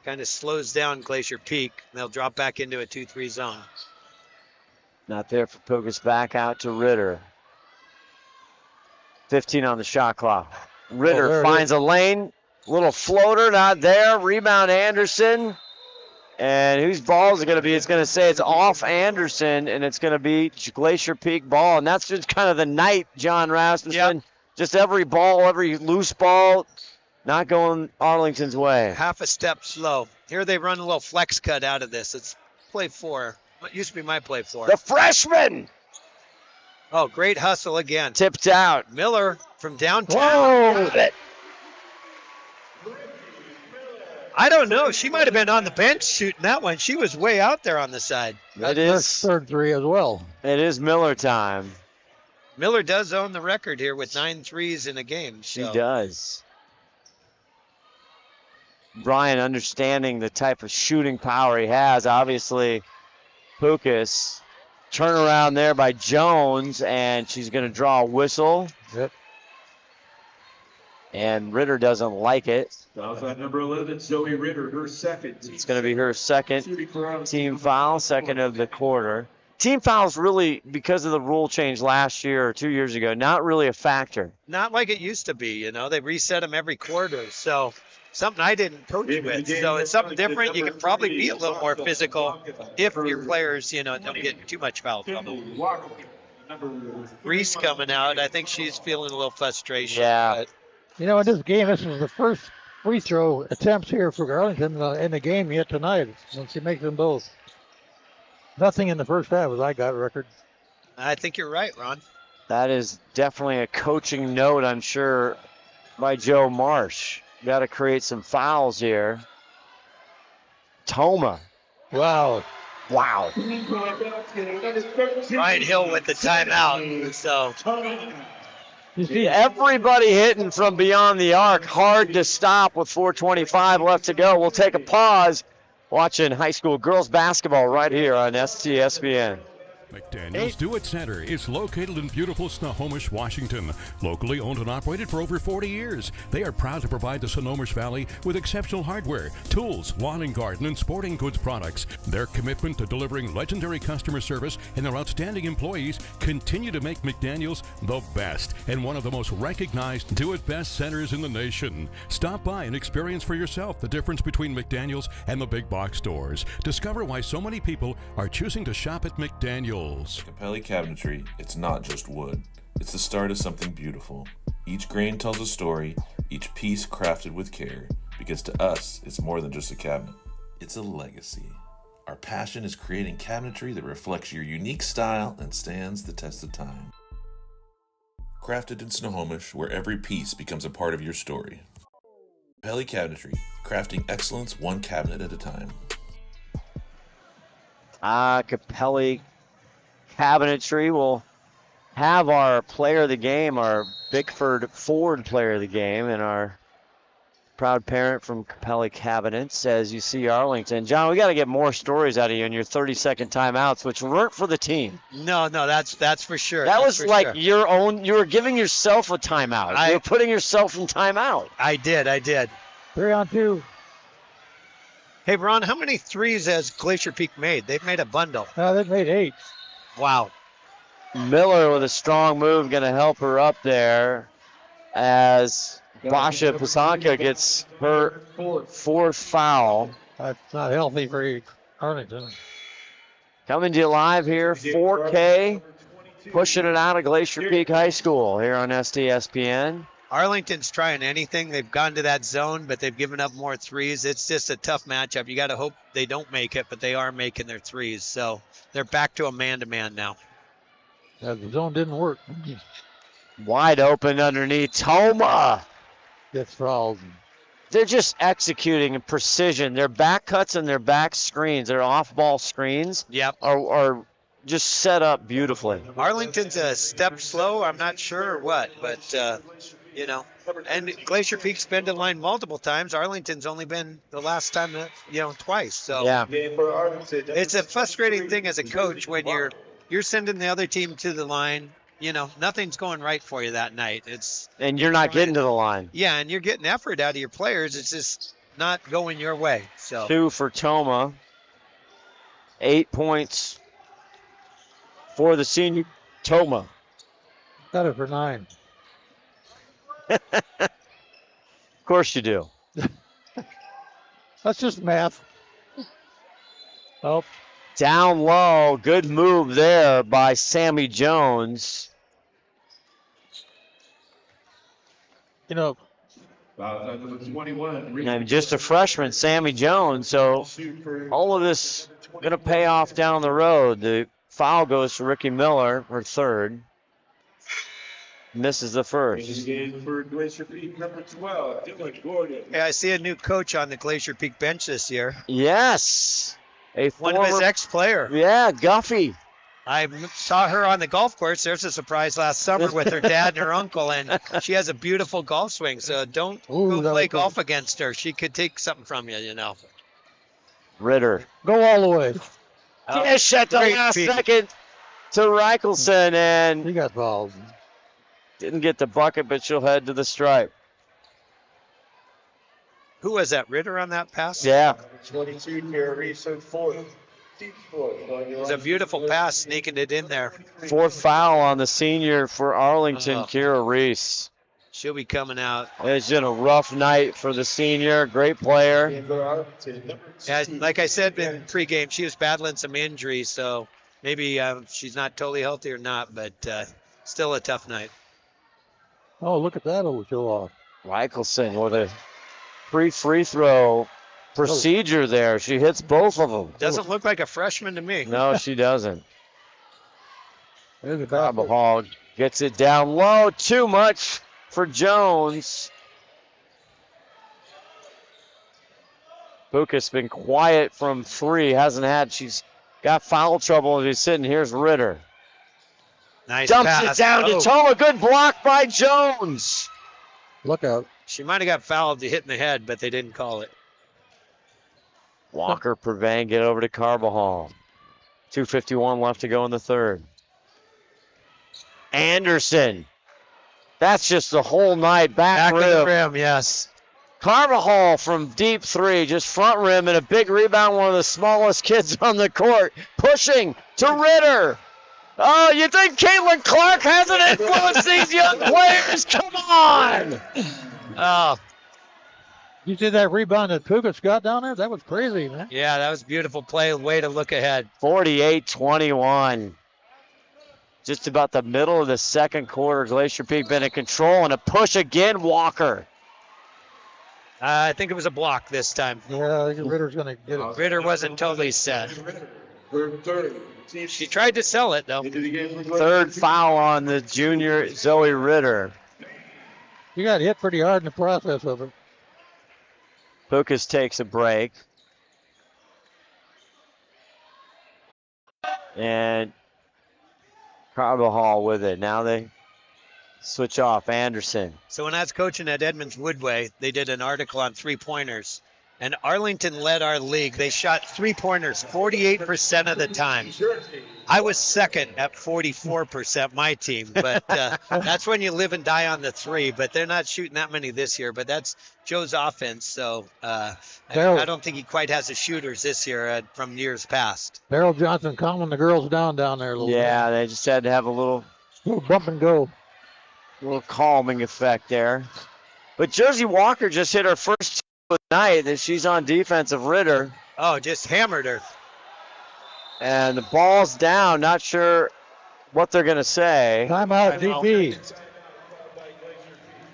kind of slows down Glacier Peak. They'll drop back into a 2-3 zone. Not there for Pukas. Back out to Ritter. 15 on the shot clock. Ritter finds a lane. Little floater, not there. Rebound Anderson. And whose ball is it going to be? It's going to say it's off Anderson, and it's going to be Glacier Peak ball. And that's just kind of the night, John Rasmussen. Yep. Just every ball, every loose ball, not going Arlington's way. Half a step slow. Here they run a little flex cut out of this. It's play 4. It used to be my play 4. The freshman. Oh, great hustle again. Tipped out. Miller from downtown. Whoa. I don't know. She might have been on the bench shooting that one. She was way out there on the side. It is third 3 as well. It is Miller time. Miller does own the record here with 9 threes in a game. She does. Brian understanding the type of shooting power he has. Obviously, Pukas. Turnaround there by Jones, and she's going to draw a whistle. Yep. And Ritter doesn't like it. Fouls on number 11, Zoe Ritter, her second. It's going to be her second team foul, second of the quarter. Team fouls really, because of the rule change last year or 2 years ago, not really a factor. Not like it used to be, They reset them every quarter. So something I didn't coach with. So it's something different. You can probably be a little more physical if your players, don't get too much foul trouble. Reese coming out. I think she's feeling a little frustration. Yeah. In this game, this was the first free throw attempts here for Arlington in the game yet tonight. And she makes them both. Nothing in the first half, as I got a record. I think you're right, Ron. That is definitely a coaching note, I'm sure, by Joe Marsh. Got to create some fouls here. Toma. Wow. Wow. Ryan Hill with the timeout. So you see everybody hitting from beyond the arc. Hard to stop with 4:25 left to go. We'll take a pause. Watching high school girls basketball right here on STSPN. McDaniel's Do It Center is located in beautiful Snohomish, Washington. Locally owned and operated for over 40 years. They are proud to provide the Snohomish Valley with exceptional hardware, tools, lawn and garden, and sporting goods products. Their commitment to delivering legendary customer service and their outstanding employees continue to make McDaniel's the best and one of the most recognized Do It Best centers in the nation. Stop by and experience for yourself the difference between McDaniel's and the big box stores. Discover why so many people are choosing to shop at McDaniel's. goals. Capelli Cabinetry, it's not just wood. It's the start of something beautiful. Each grain tells a story, each piece crafted with care, because to us, it's more than just a cabinet. It's a legacy. Our passion is creating cabinetry that reflects your unique style and stands the test of time. Crafted in Snohomish, where every piece becomes a part of your story. Capelli Cabinetry, crafting excellence one cabinet at a time. Capelli Cabinetry will have our player of the game, our Bickford Ford player of the game, and our proud parent from Capelli Cabinets as you see Arlington. John, we got to get more stories out of you in your 30-second timeouts, which weren't for the team. No, that's for sure. That was was like your own. You were giving yourself a timeout. You were putting yourself in timeout. I did. 3-on-2. Hey, Ron, how many threes has Glacier Peak made? They've made a bundle. They've made 8. Wow. Miller with a strong move going to help her up there as Basha Pasanka gets her 4th foul. That's not healthy for Arlington. Coming to you live here, 4K, pushing it out of Glacier Peak High School here on STSPN. Arlington's trying anything. They've gone to that zone, but they've given up more threes. It's just a tough matchup. You got to hope they don't make it, but they are making their threes. So they're back to a man-to-man now. Yeah, the zone didn't work. Wide open underneath. Toma gets fouled. They're just executing in precision. Their back cuts and their back screens, their off-ball screens, are just set up beautifully. Arlington's a step slow. I'm not sure or what, but and Glacier Peak's been to the line multiple times. Arlington's only been the last time, twice. So it's a frustrating thing as a coach when you're sending the other team to the line. Nothing's going right for you that night. And you're not getting to the line. Yeah, and you're getting effort out of your players. It's just not going your way. So 2 for Toma. 8 points for the senior Toma. Got it for 9. Of course you do. That's just math. Oh. Down low. Good move there by Sammy Jones. Number 21. And just a freshman, Sammy Jones. So all of this going to pay off down the road. The foul goes to Ricky Miller, her 3rd. Misses the 1st. For Glacier Peak, number 12, Dylan Gordon. Yeah, I see a new coach on the Glacier Peak bench this year. Yes. One of his ex-player. Yeah, Guffey. I saw her on the golf course. There's a surprise last summer with her dad and her uncle, and she has a beautiful golf swing, so don't go play golf against her. She could take something from you, Ritter. Go all the way. Dish at the last second to Reichelson, and he got fouled. Didn't get the bucket, but she'll head to the stripe. Who was that, Ritter on that pass? Yeah. 22, Gary, so 4. It was a beautiful pass, sneaking it in there. 4th foul on the senior for Arlington, Kira Reese. She'll be coming out. It's been a rough night for the senior. Great player. Yeah, like I said in pregame, she was battling some injuries, so maybe she's not totally healthy or not, but still a tough night. Oh, look at that old show off. Reichelson with a free throw procedure there. She hits both of them. Doesn't look like a freshman to me. No, she doesn't. Hall gets it down low. Too much for Jones. Buka's been quiet from 3. She's got foul trouble as he's sitting. Here's Ritter. Nice Dumps pass. it down to Toma. Good block by Jones. Look out. She might have got fouled to hit in the head, but they didn't call it. Walker, Purvain, get over to Carbajal. 2:51 left to go in the 3rd. Anderson. That's just the whole night. Back of the rim, yes. Carbajal from deep 3, just front rim and a big rebound. One of the smallest kids on the court. Pushing to Ritter. Oh, you think Caitlin Clark hasn't influenced these young players? Come on! Oh. You see that rebound that Pukas got down there? That was crazy, man. Yeah, that was a beautiful play. Way to look ahead. 48-21. just about the middle of the second quarter. Glacier Peak been in control, and a push again, Walker. I think it was a block this time. Yeah, I think Ritter's going to get it. Ritter wasn't totally set. She tried to sell it, though. Third foul on the junior, Zoe Ritter. You got hit pretty hard in the process of it. Pukas takes a break. And Carvajal with it. Now they switch off. Anderson. So when I was coaching at Edmonds Woodway, they did an article on three-pointers. And Arlington led our league. They shot three-pointers 48% of the time. I was second at 44%, my team. But that's when you live and die on the three. But they're not shooting that many this year. But that's Joe's offense. So I don't think he quite has the shooters this year from years past. Daryl Johnson calming the girls down there a little bit. Yeah, they just had to have a little bump and go. Little calming effect there. But Jersey Walker just hit her first of the night, and she's on defense of Ritter. Oh, just hammered her. And the ball's down. Not sure what they're going to say. Timeout, DP.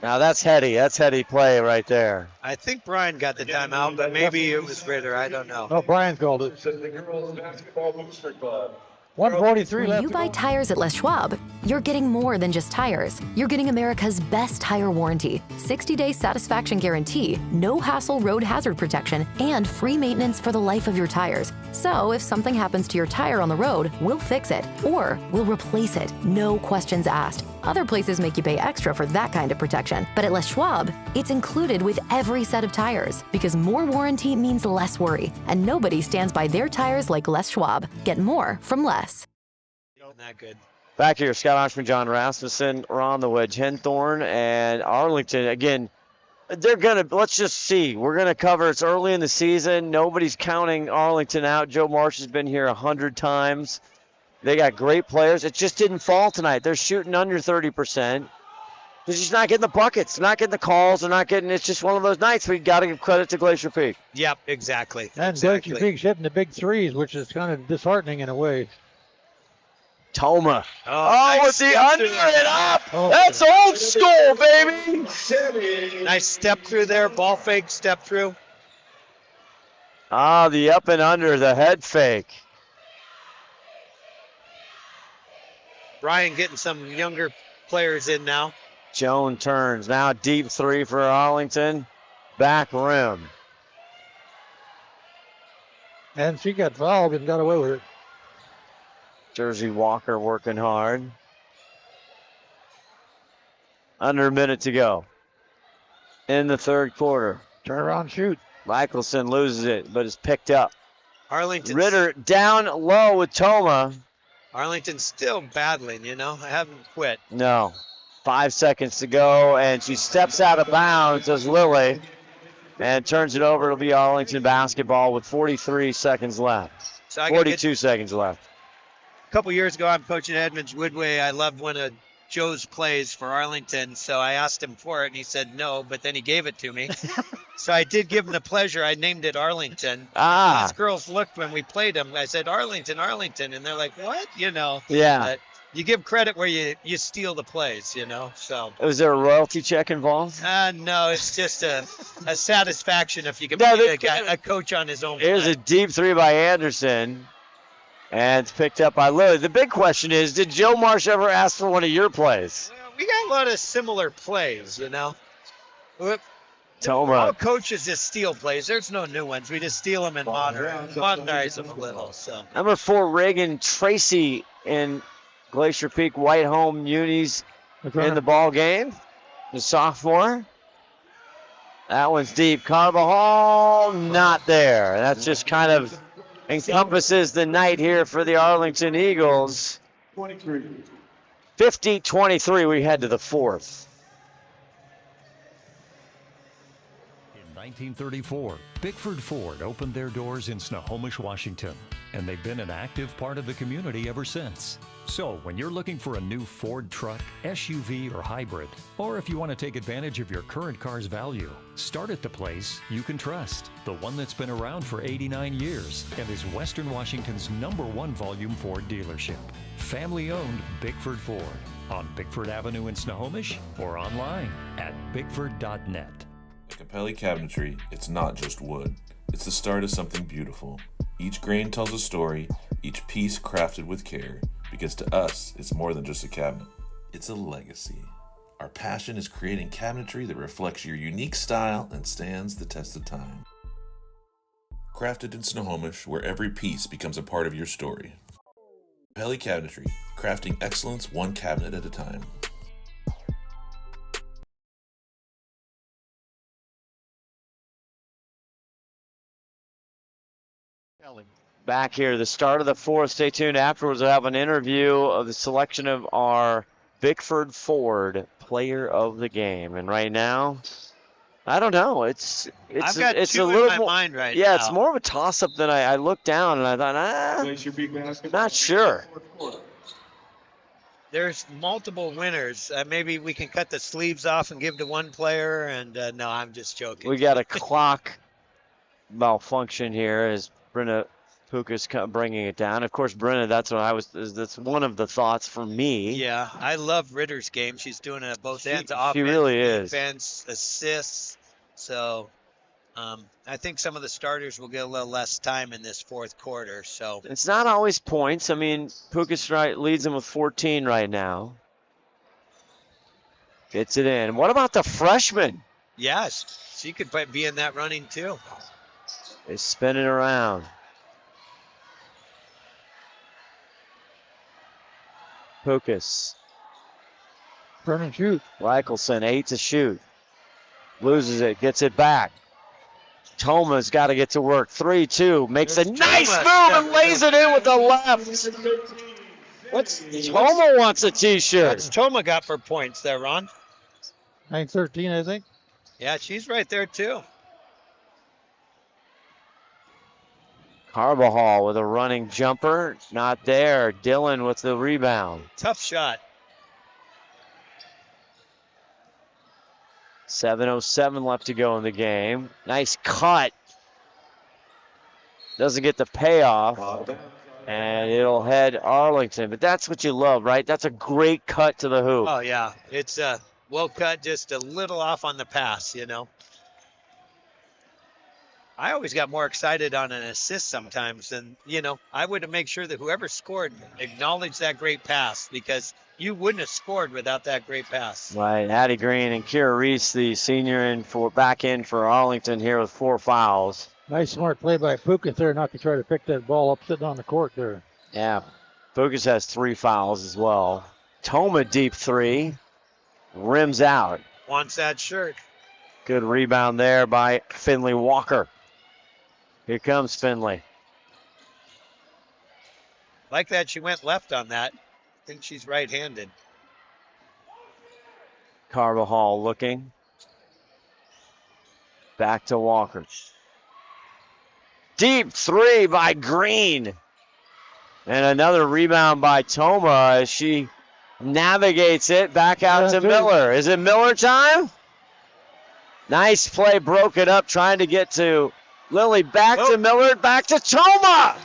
Now that's heady. That's heady play right there. I think Brian got the timeout, but maybe it was Ritter. I don't know. Oh, Brian called it. The girls basketball booster club. 143 when left. you buy tires at Les Schwab, you're getting more than just tires. You're getting America's best tire warranty, 60-day satisfaction guarantee, no hassle road hazard protection, and free maintenance for the life of your tires. So if something happens to your tire on the road, we'll fix it, or we'll replace it, no questions asked. Other places make you pay extra for that kind of protection, but at Les Schwab, it's included with every set of tires, because more warranty means less worry, and nobody stands by their tires like Les Schwab. Get more from Les. Not good. Back here, Scott Ohsman, John Rasmussen, Ron the Wedge, Henthorn, and Arlington. Again, they're going to, let's just see. We're going to cover, it's early in the season. Nobody's counting Arlington out. Joe Marsh has been here 100 times. They got great players. It just didn't fall tonight. They're shooting under 30%. They're just not getting the buckets. They're not getting the calls. They're not getting, it's just one of those nights we got to give credit to Glacier Peak. Yep, exactly. And Glacier Peak's hitting the big threes, which is kind of disheartening in a way. Toma. Oh, with the under and up. Oh, that's old school, baby. Nice step through there. Ball fake, step through. Ah, the up and under, the head fake. Brian getting some younger players in now. Joan turns. Now deep three for Arlington. Back rim. And she got fouled and got away with it. Jersey Walker working hard. Under a minute to go in the third quarter. Turn around, shoot. Michelson loses it, but is picked up. Arlington. Ritter down low with Toma. Arlington's still battling, you know. I haven't quit. No. 5 seconds to go, and she steps out of bounds as Lily and turns it over. It'll be Arlington basketball with 43 seconds left. So 42 seconds left. A couple years ago, I'm coaching Edmonds Woodway. I loved one of Joe's plays for Arlington, so I asked him for it, and he said no, but then he gave it to me. So I did give him the pleasure. I named it Arlington. Ah. Us girls looked when we played him. I said, Arlington, Arlington, and they're like, what? You know. Yeah. But you give credit where you steal the plays, you know. So. Was there a royalty check involved? No, it's just a satisfaction if you can beat a coach on his own. Here's a deep three by Anderson. And it's picked up by Lily. The big question is, did Joe Marsh ever ask for one of your plays? Well, we got a lot of similar plays, you know. Toma. All coaches just steal plays. There's no new ones. We just steal them and modernize them a little. So. Number 4, Reagan Tracy in Glacier Peak White Home Unis in the ball game. The sophomore. That one's deep. Carvajal not there. That's just kind of encompasses the night here for the Arlington Eagles. 50-23, we head to the fourth. In 1934, Bickford Ford opened their doors in Snohomish, Washington, and they've been an active part of the community ever since. So when you're looking for a new Ford truck, SUV, or hybrid, or if you want to take advantage of your current car's value, start at the place you can trust, the one that's been around for 89 years and is Western Washington's #1 volume Ford dealership. Family-owned Bickford Ford on Bickford Avenue in Snohomish or online at bickford.net. At Capelli Cabinetry, it's not just wood. It's the start of something beautiful. Each grain tells a story, each piece crafted with care, because to us, it's more than just a cabinet. It's a legacy. Our passion is creating cabinetry that reflects your unique style and stands the test of time. Crafted in Snohomish, where every piece becomes a part of your story. Capelli Cabinetry, crafting excellence one cabinet at a time. Back here, the start of the fourth. Stay tuned. Afterwards, we'll have an interview of the selection of our Bickford Ford player of the game. And right now, I don't know. It's I've got it's two a little in my more, mind right yeah, now. it's more of a toss-up than I looked down and I thought, not sure. There's multiple winners. Maybe we can cut the sleeves off and give to one player. And no, I'm just joking. We got a clock malfunction here as Brenna Puka's bringing it down. Of course, Brenna, that's one of the thoughts for me. Yeah, I love Ritter's game. She's doing it at both ends. Offense, she really is. Defense, assists. So I think some of the starters will get a little less time in this fourth quarter. So it's not always points. I mean, Puka leads them with 14 right now. Gets it in. What about the freshman? Yes, she could be in that running too. They spin it around. Pukas. Turn and shoot. Reichelson, 8 to shoot. Loses it, gets it back. Toma's got to get to work. 3-2. Makes a nice move and lays it in with the left. Toma wants a t-shirt. What's Toma got for points there, Ron? 9-13, I think. Yeah, she's right there too. Carbajal with a running jumper. Not there. Dillon with the rebound. Tough shot. 7:07 left to go in the game. Nice cut. Doesn't get the payoff. And it'll head Arlington. But that's what you love, right? That's a great cut to the hoop. Oh, yeah. It's well cut, just a little off on the pass, you know. I always got more excited on an assist sometimes. And, you know, I would make sure that whoever scored acknowledged that great pass, because you wouldn't have scored without that great pass. Right. Hattie Green and Kira Reese, the senior, back in for Arlington here with 4 fouls. Nice smart play by Pukas there not to try to pick that ball up sitting on the court there. Yeah. Pukas has 3 fouls as well. Toma deep 3. Rims out. Wants that shirt. Good rebound there by Finley Walker. Here comes Finley. Like that, she went left on that. I think she's right-handed. Carbajal looking. Back to Walker. Deep 3 by Green. And another rebound by Toma as she navigates it back out to Miller. Is it Miller time? Nice play, broke it up, trying to get to Lily, back to Miller, back to Toma.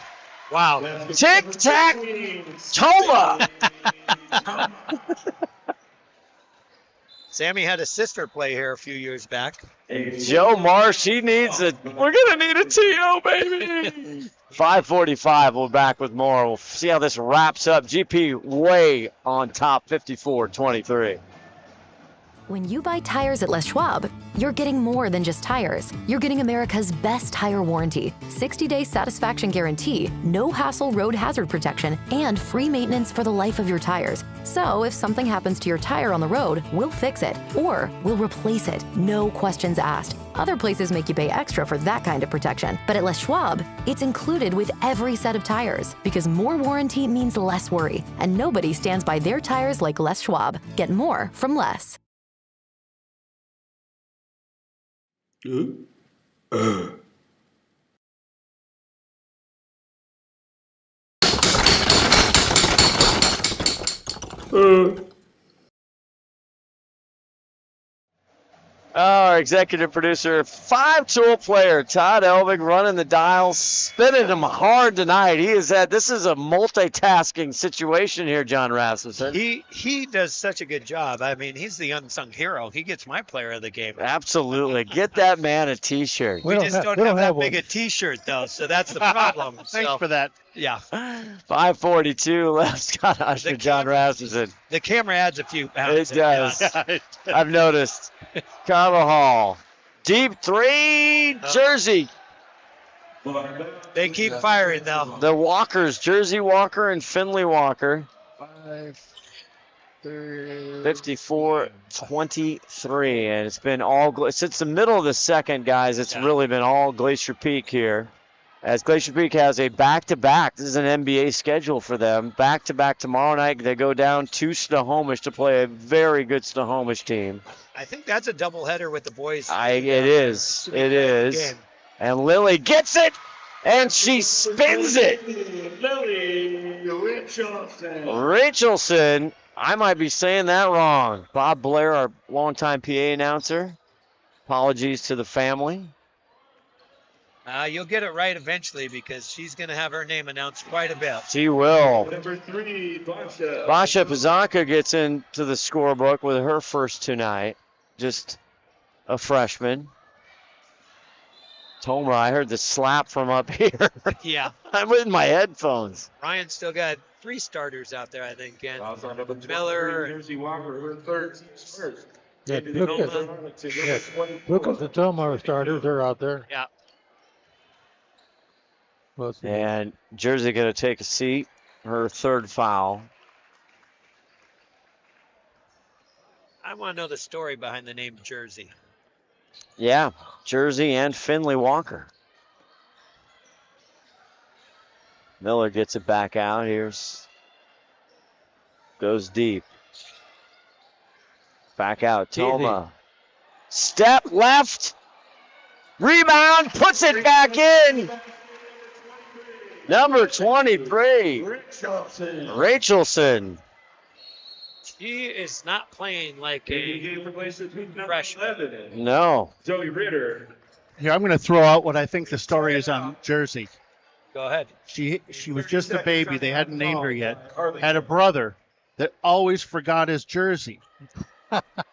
Wow. Tic-tac, Toma. Sammy had a sister play here a few years back. Joe Marsh, he needs we're going to need a TO, baby. 5:45, we'll be back with more. We'll see how this wraps up. GP way on top, 54-23. When you buy tires at Les Schwab, you're getting more than just tires. You're getting America's best tire warranty, 60-day satisfaction guarantee, no hassle road hazard protection, and free maintenance for the life of your tires. So if something happens to your tire on the road, we'll fix it, or we'll replace it, no questions asked. Other places make you pay extra for that kind of protection, but at Les Schwab, it's included with every set of tires, because more warranty means less worry, and nobody stands by their tires like Les Schwab. Get more from Les. Our executive producer, 5-tool player, Todd Elvig, running the dials, spinning them hard tonight. This is a multitasking situation here, John Rasmussen. He does such a good job. I mean, he's the unsung hero. He gets my player of the game. Absolutely. Get that man a T-shirt. We just don't have that big a T-shirt, though, so that's the problem. Thanks for that. Yeah. 5:42 left. Scott Usher, John Rasmussen. The camera adds a few pounds. It does. I've noticed. Carvajal. Deep three, Jersey. They keep firing, though. The Walkers, Jersey Walker and Finley Walker. 54-23, and it's been all since the middle of the second, guys. It's really been all Glacier Peak here, as Glacier Peak has a back-to-back. This is an NBA schedule for them. Back-to-back tomorrow night. They go down to Snohomish to play a very good Snohomish team. I think that's a doubleheader with the boys. It is. It is. And Lily gets it, and she spins it. Lily Richardson. Richardson. I might be saying that wrong. Bob Blair, our longtime PA announcer. Apologies to the family. You'll get it right eventually because she's going to have her name announced quite a bit. She will. Number 3, Basha. Basha Pazanka gets into the scorebook with her first tonight. Just a freshman. Toma, I heard the slap from up here. Yeah. I'm with my headphones. Ryan's still got 3 starters out there, I think. And Miller. Miller. Jersey Walker, her third first. Yeah, Lucas and Toma are starters. They're out there. Yeah. And Jersey going to take a seat. Her third foul. I want to know the story behind the name Jersey. Yeah, Jersey and Finley Walker. Miller gets it back out. Goes deep. Back out, Toma. Step left. Rebound, puts it back in. Number 23, Rachelson. She is not playing like a freshman. No. Zoe Ritter. Here, I'm going to throw out what I think the story is on Jersey. Go ahead. She was just a baby. They hadn't named her yet. Had a brother that always forgot his jersey.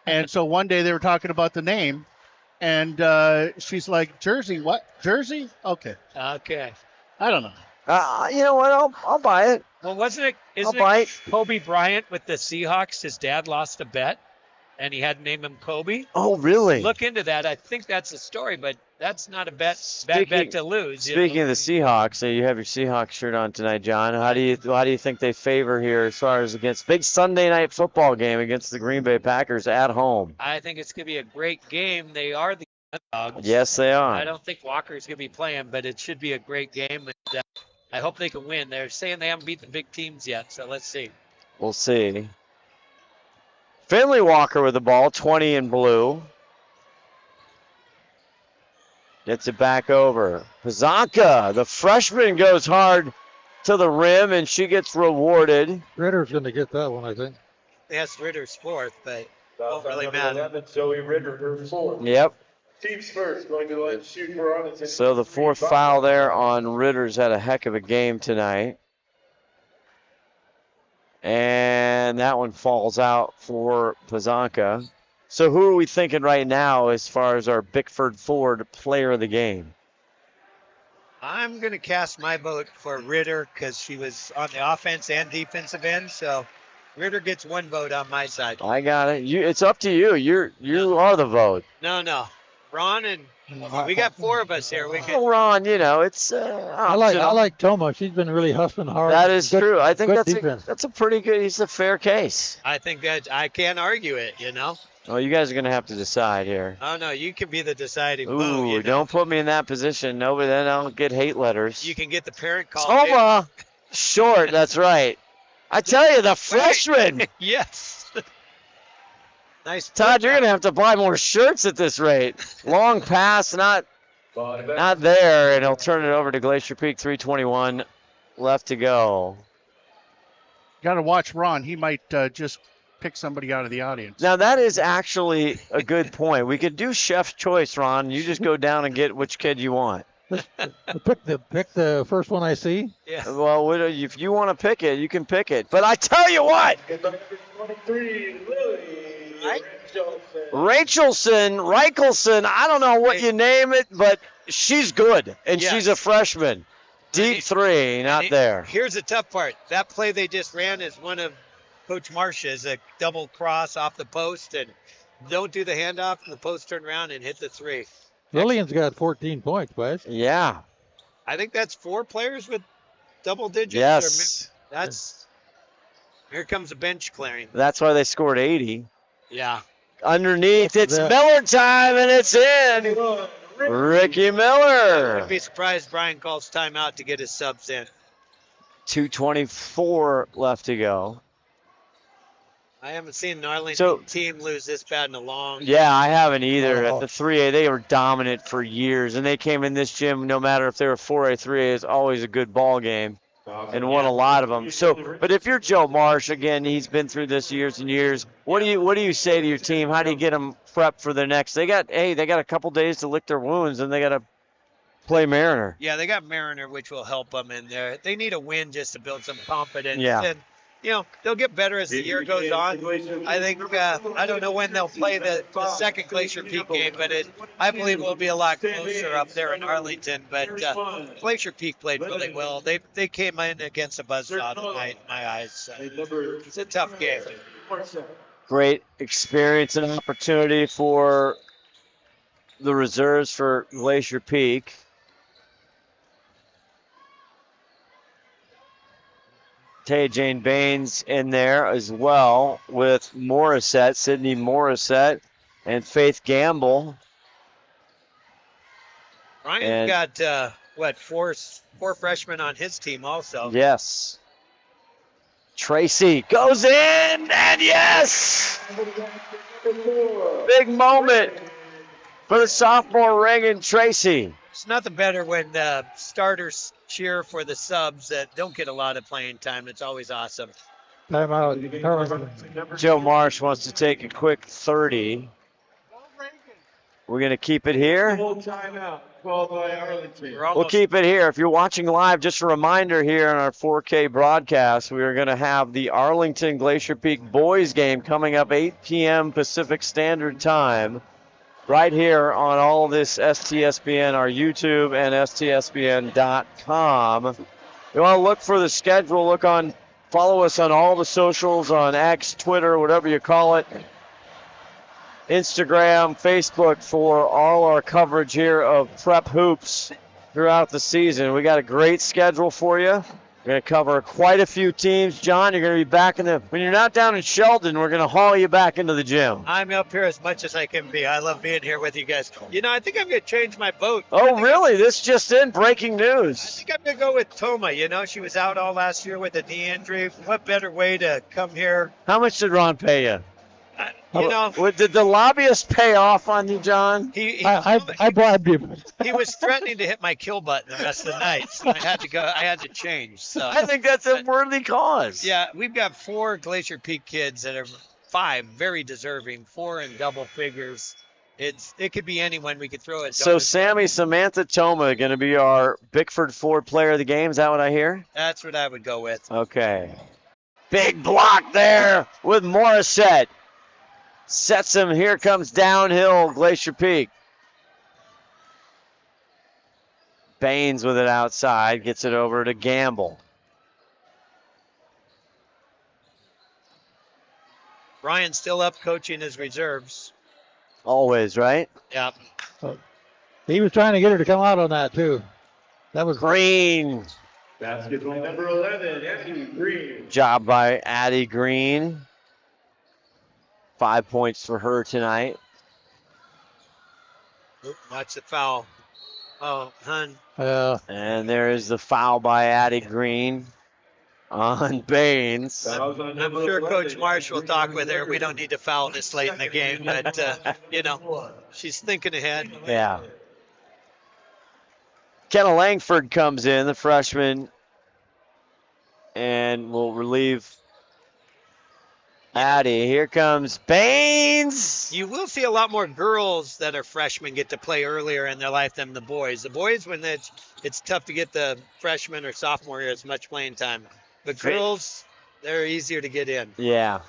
And so one day they were talking about the name, and she's like, Jersey, what? Jersey? Okay. Okay. I don't know. You know what? I'll buy it. Well, isn't it Kobe Bryant with the Seahawks? His dad lost a bet, and he had to name him Kobe. Oh, really? Look into that. I think that's the story, but that's not a bad bet to lose. Speaking of the Seahawks, so you have your Seahawks shirt on tonight, John. How do you think they favor here as far as against big Sunday night football game against the Green Bay Packers at home? I think it's going to be a great game. They are the underdogs. Yes, they are. I don't think Walker's going to be playing, but it should be a great game. And, I hope they can win. They're saying they haven't beat the big teams yet, so let's see. We'll see. Finley Walker with the ball, 20 in blue. Gets it back over. Pazanka, the freshman, goes hard to the rim, and she gets rewarded. Ritter's going to get that one, I think. Yes, Ritter's fourth, but don't really matter. Zoe Ritter, her fourth. Yep. Teams first, going to let shoot for Arlington. So the fourth foul there on Ritter's had a heck of a game tonight. And that one falls out for Pazanka. So who are we thinking right now as far as our Bickford Ford player of the game? I'm going to cast my vote for Ritter because she was on the offense and defensive end. So Ritter gets one vote on my side. I got it. It's up to you. You are the vote. No. Ron and we got 4 of us here. Well, Ron, it's. I like Toma. She's been really hustling hard. That is true. I think that's a pretty good. He's a fair case. I think that I can't argue it. Well, you guys are gonna have to decide here. Oh no, you can be the deciding vote. Ooh, don't put me in that position. No, but then I'll get hate letters. You can get the parent call. Toma, short. That's right. I tell you, the freshman. Yes. Nice. Todd, you're going to have to buy more shirts at this rate. Long pass, not Not there, and he'll turn it over to Glacier Peak. 3:21 left to go. Got to watch Ron. He might just pick somebody out of the audience. Now, that is actually a good point. We could do chef's choice, Ron. You just go down and get which kid you want. Pick the first one I see. Yeah. Well, if you want to pick it, you can pick it. But I tell you what. 23, Lily Rachelson, I don't know what you name it, but she's good, and she's a freshman. Deep three, not there. Here's the tough part. That play they just ran is one of Coach Marsh's, a double cross off the post, and don't do the handoff, and the post turn around and hit the three. Lillian's got 14 points, Wes. Yeah. I think that's 4 players with double digits. Yes. Here comes the bench clearing. That's why they scored 80. Yeah. Underneath, it's Miller time, and it's in. Ricky Miller. I'd be surprised Brian calls timeout to get his subs in. 2:24 left to go. I haven't seen an Arlington team lose this bad in a long time. Yeah, I haven't either. At the 3A, they were dominant for years, and they came in this gym, no matter if they were 4A, 3A, it's always a good ball game, and won a lot of them. So, but if you're Joe Marsh, again, he's been through this years and years. What do you say to your team? How do you get them prepped for their next? They got a couple days to lick their wounds, and they got to play Mariner. Yeah, they got Mariner, which will help them in there. They need a win just to build some confidence. Yeah. And, they'll get better as the year goes on. I think, I don't know when they'll play the second Glacier Peak game, but I believe it will be a lot closer up there in Arlington. But Glacier Peak played really well. They came in against a buzzsaw tonight in my eyes. So it's a tough game. Great experience and opportunity for the reserves for Glacier Peak. Taya Jane Baines in there as well with Sydney Morissette, and Faith Gamble. Ryan's got, four freshmen on his team also. Yes. Tracy goes in, and yes! Big moment for the sophomore Reagan Tracy. It's nothing better when starters cheer for the subs that don't get a lot of playing time. It's always awesome. Timeout. Joe Marsh wants to take a quick 30. We're going to keep it here. Timeout called by Arlington. We'll keep it here. If you're watching live, just a reminder here on our 4K broadcast, we are going to have the Arlington Glacier Peak boys game coming up 8 p.m. Pacific Standard Time. Right here on all this STSPN, our YouTube, and STSPN.com. You want to look for the schedule, follow us on all the socials, on X, Twitter, whatever you call it, Instagram, Facebook, for all our coverage here of prep hoops throughout the season. We got a great schedule for you. We're going to cover quite a few teams. John, you're going to be back when you're not down in Sheldon, we're going to haul you back into the gym. I'm up here as much as I can be. I love being here with you guys. I think I'm going to change my boat. Oh, really? This just in, breaking news. I think I'm going to go with Toma. She was out all last year with a knee injury. What better way to come here? How much did Ron pay you? Did the lobbyist pay off on you, John? I bribed him. He was threatening to hit my kill button the rest of the night, so I had to go. I had to change. So I think that's a worthy cause. Yeah, we've got 4 Glacier Peak kids that are 5 very deserving, 4 in double figures. It could be anyone we could throw it. So Samantha Toma going to be our Bickford Ford player of the game. Is that what I hear? That's what I would go with. Okay. Big block there with Morissette. Sets him. Here comes downhill Glacier Peak. Baines with it outside. Gets it over to Gamble. Ryan's still up coaching his reserves. Always, right? Yep. He was trying to get her to come out on that, too. That was Green. Basketball number 11, Addie Green. Job by Addie Green. 5 points for her tonight. Watch the foul. Oh, hun. And there is the foul by Addie Green on Baines. I'm sure Coach Marsh will talk with her. We don't need to foul this late in the game, but, she's thinking ahead. Yeah. Kenna Langford comes in, the freshman, and will relieve Addie. Here comes Baines. You will see a lot more girls that are freshmen get to play earlier in their life than the boys. The boys, when it's tough to get the freshman or sophomore year as much playing time. But girls, they're easier to get in. Yeah.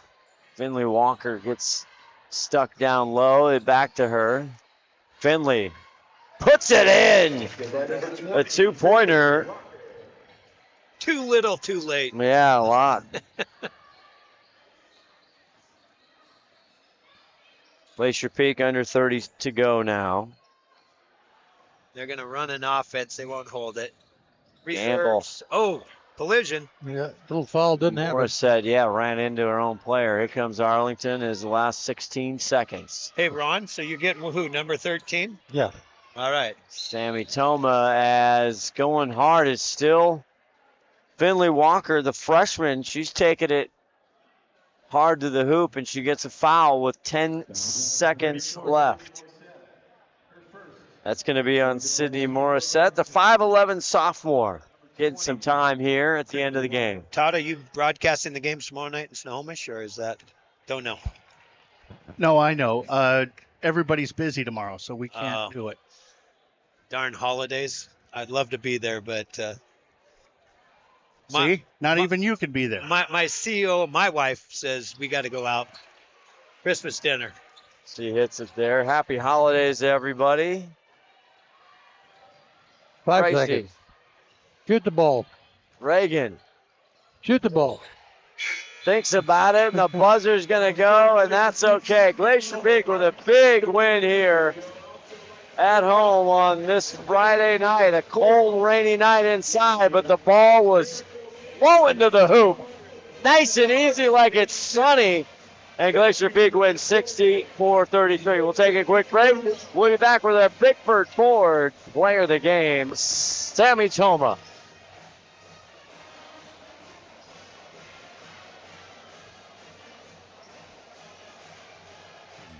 Finley Walker gets stuck down low. Back to her. Finley puts it in. A 2-pointer. Too little, too late. Yeah, a lot. Glacier Peak under 30 to go now. They're going to run an offense. They won't hold it. Gamble. Reserves. Oh, collision. Yeah, little foul didn't happen. Morris said, yeah, ran into her own player. Here comes Arlington as the last 16 seconds. Hey, Ron, so you're getting who, number 13? Yeah. All right. Sammy Toma as going hard is still Finley Walker, the freshman. She's taking it hard to the hoop, and she gets a foul with 10 seconds left. That's going to be on Sydney Morissette, the 5'11 sophomore, getting some time here at the end of the game. Todd, are you broadcasting the game tomorrow night in Snohomish, or is that? Don't know. No, I know. Everybody's busy tomorrow, so we can't do it. Darn holidays. I'd love to be there, but see, not even you can be there. My CEO, my wife, says we got to go out. Christmas dinner. She hits it there. Happy holidays, everybody. 5 seconds. Shoot the ball. Reagan. Shoot the ball. Thinks about it, and the buzzer's going to go, and that's okay. Glacier Peak with a big win here at home on this Friday night. A cold, rainy night inside, but the ball was flowing to the hoop. Nice and easy like it's sunny. And Glacier Peak wins 64-33. We'll take a quick break. We'll be back with our Bickford Ford player of the game, Sammy Toma.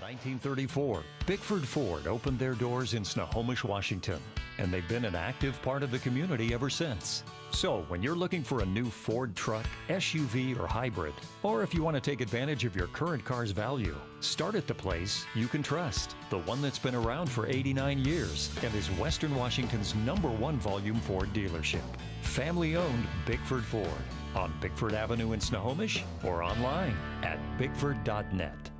In 1934, Bickford Ford opened their doors in Snohomish, Washington, and they've been an active part of the community ever since. So when you're looking for a new Ford truck, SUV, or hybrid, or if you want to take advantage of your current car's value, start at the place you can trust, the one that's been around for 89 years and is Western Washington's #1 volume Ford dealership. Family-owned Bickford Ford on Bickford Avenue in Snohomish or online at bickford.net.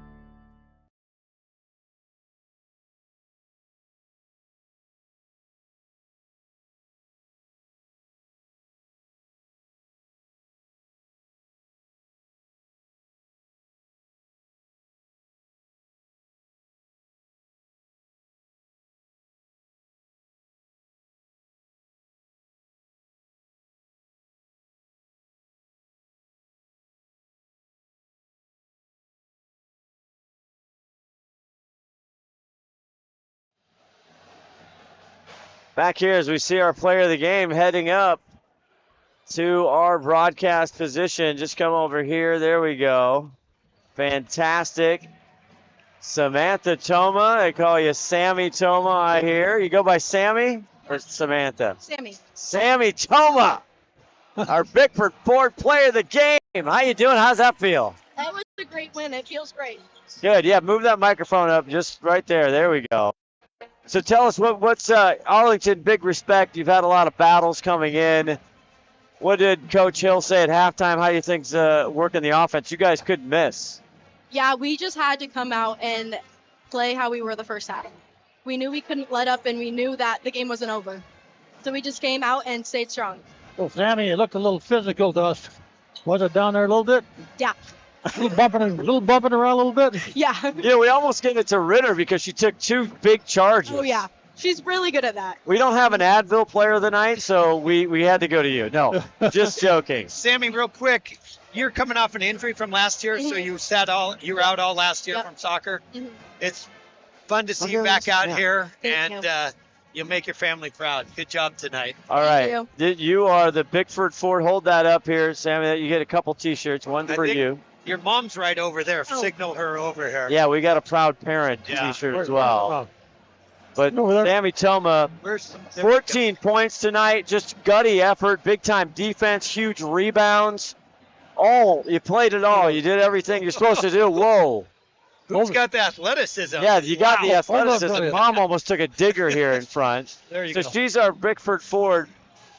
Back here as we see our player of the game heading up to our broadcast position. Just come over here. There we go. Fantastic. Samantha Toma. They call you Sammy Toma, I hear. You go by Sammy or Samantha? Sammy. Sammy Toma, our Bickford Ford player of the game. How you doing? How's that feel? That was a great win. It feels great. Good. Yeah, move that microphone up just right there. There we go. So tell us what's Arlington, big respect. You've had a lot of battles coming in. What did Coach Hill say at halftime? How do you think's working the offense? You guys couldn't miss. Yeah, we just had to come out and play how we were the first half. We knew we couldn't let up, and we knew that the game wasn't over. So we just came out and stayed strong. Well, Sammy, it looked a little physical to us. Was it down there a little bit? Yeah. A little bumping around a little bit? Yeah. Yeah, we almost gave it to Ritter because she took 2 big charges. Oh, yeah. She's really good at that. We don't have an Advil player of the night, so we had to go to you. No, just joking. Sammy, real quick, you're coming off an injury from last year, so you were out all last year from soccer. It's fun to see you back out here, and you'll make your family proud. Good job tonight. All right. You are the Bickford Ford. Hold that up here, Sammy. You get a couple T-shirts, one for you. Your mom's right over there. Signal her over here. Yeah, we got a proud parent T-shirt as well. But Sammy Toma, 14 points tonight, just gutty effort, big-time defense, huge rebounds. You played it all. You did everything you're supposed to do. Whoa. Who's got the athleticism? Yeah, you got the athleticism. Wow. Mom almost took a digger here in front. There you so go. She's our Bickford Ford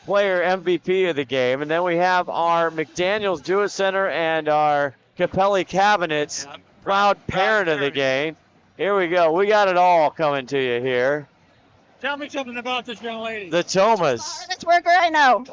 player MVP of the game. And then we have our McDaniels Jewett Center and our Capelli Cabinets proud parent of the game. Here we go. We got it all coming to you here. Tell me something about this young lady. The Tomas. Let's work right now.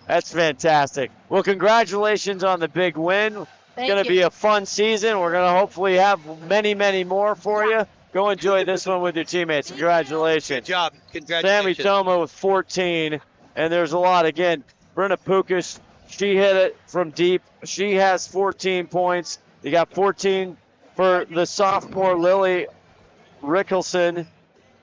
That's fantastic. Well, congratulations on the big win. It's going to be a fun season. We're going to hopefully have many, many more for you. Go enjoy this one with your teammates. Congratulations. Good job. Congratulations. Sammy Toma with 14. And there's a lot. Again, Brenna Pukas, she hit it from deep. She has 14 points. You got 14 for the sophomore Lily Richelson.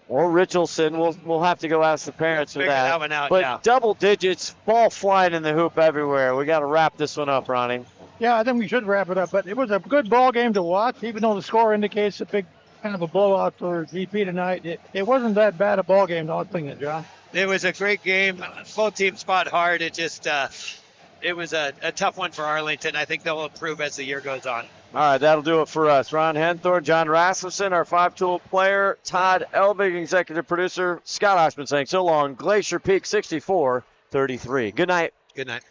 Or Richelson. We'll have to go ask the parents for Figure that. that one out, But yeah. double digits, ball flying in the hoop everywhere. We got to wrap this one up, Ronnie. Yeah, I think we should wrap it up. But it was a good ball game to watch, even though the score indicates a big kind of a blowout for GP tonight. It wasn't that bad a ball game, don't think it, John. It was a great game. Both teams fought hard. It just it was a tough one for Arlington. I think they'll improve as the year goes on. All right, that'll do it for us. Ron Henthorn, John Rasmussen, our five-tool player, Todd Elvig, executive producer, Scott Ohsman saying so long. Glacier Peak 64-33. Good night. Good night.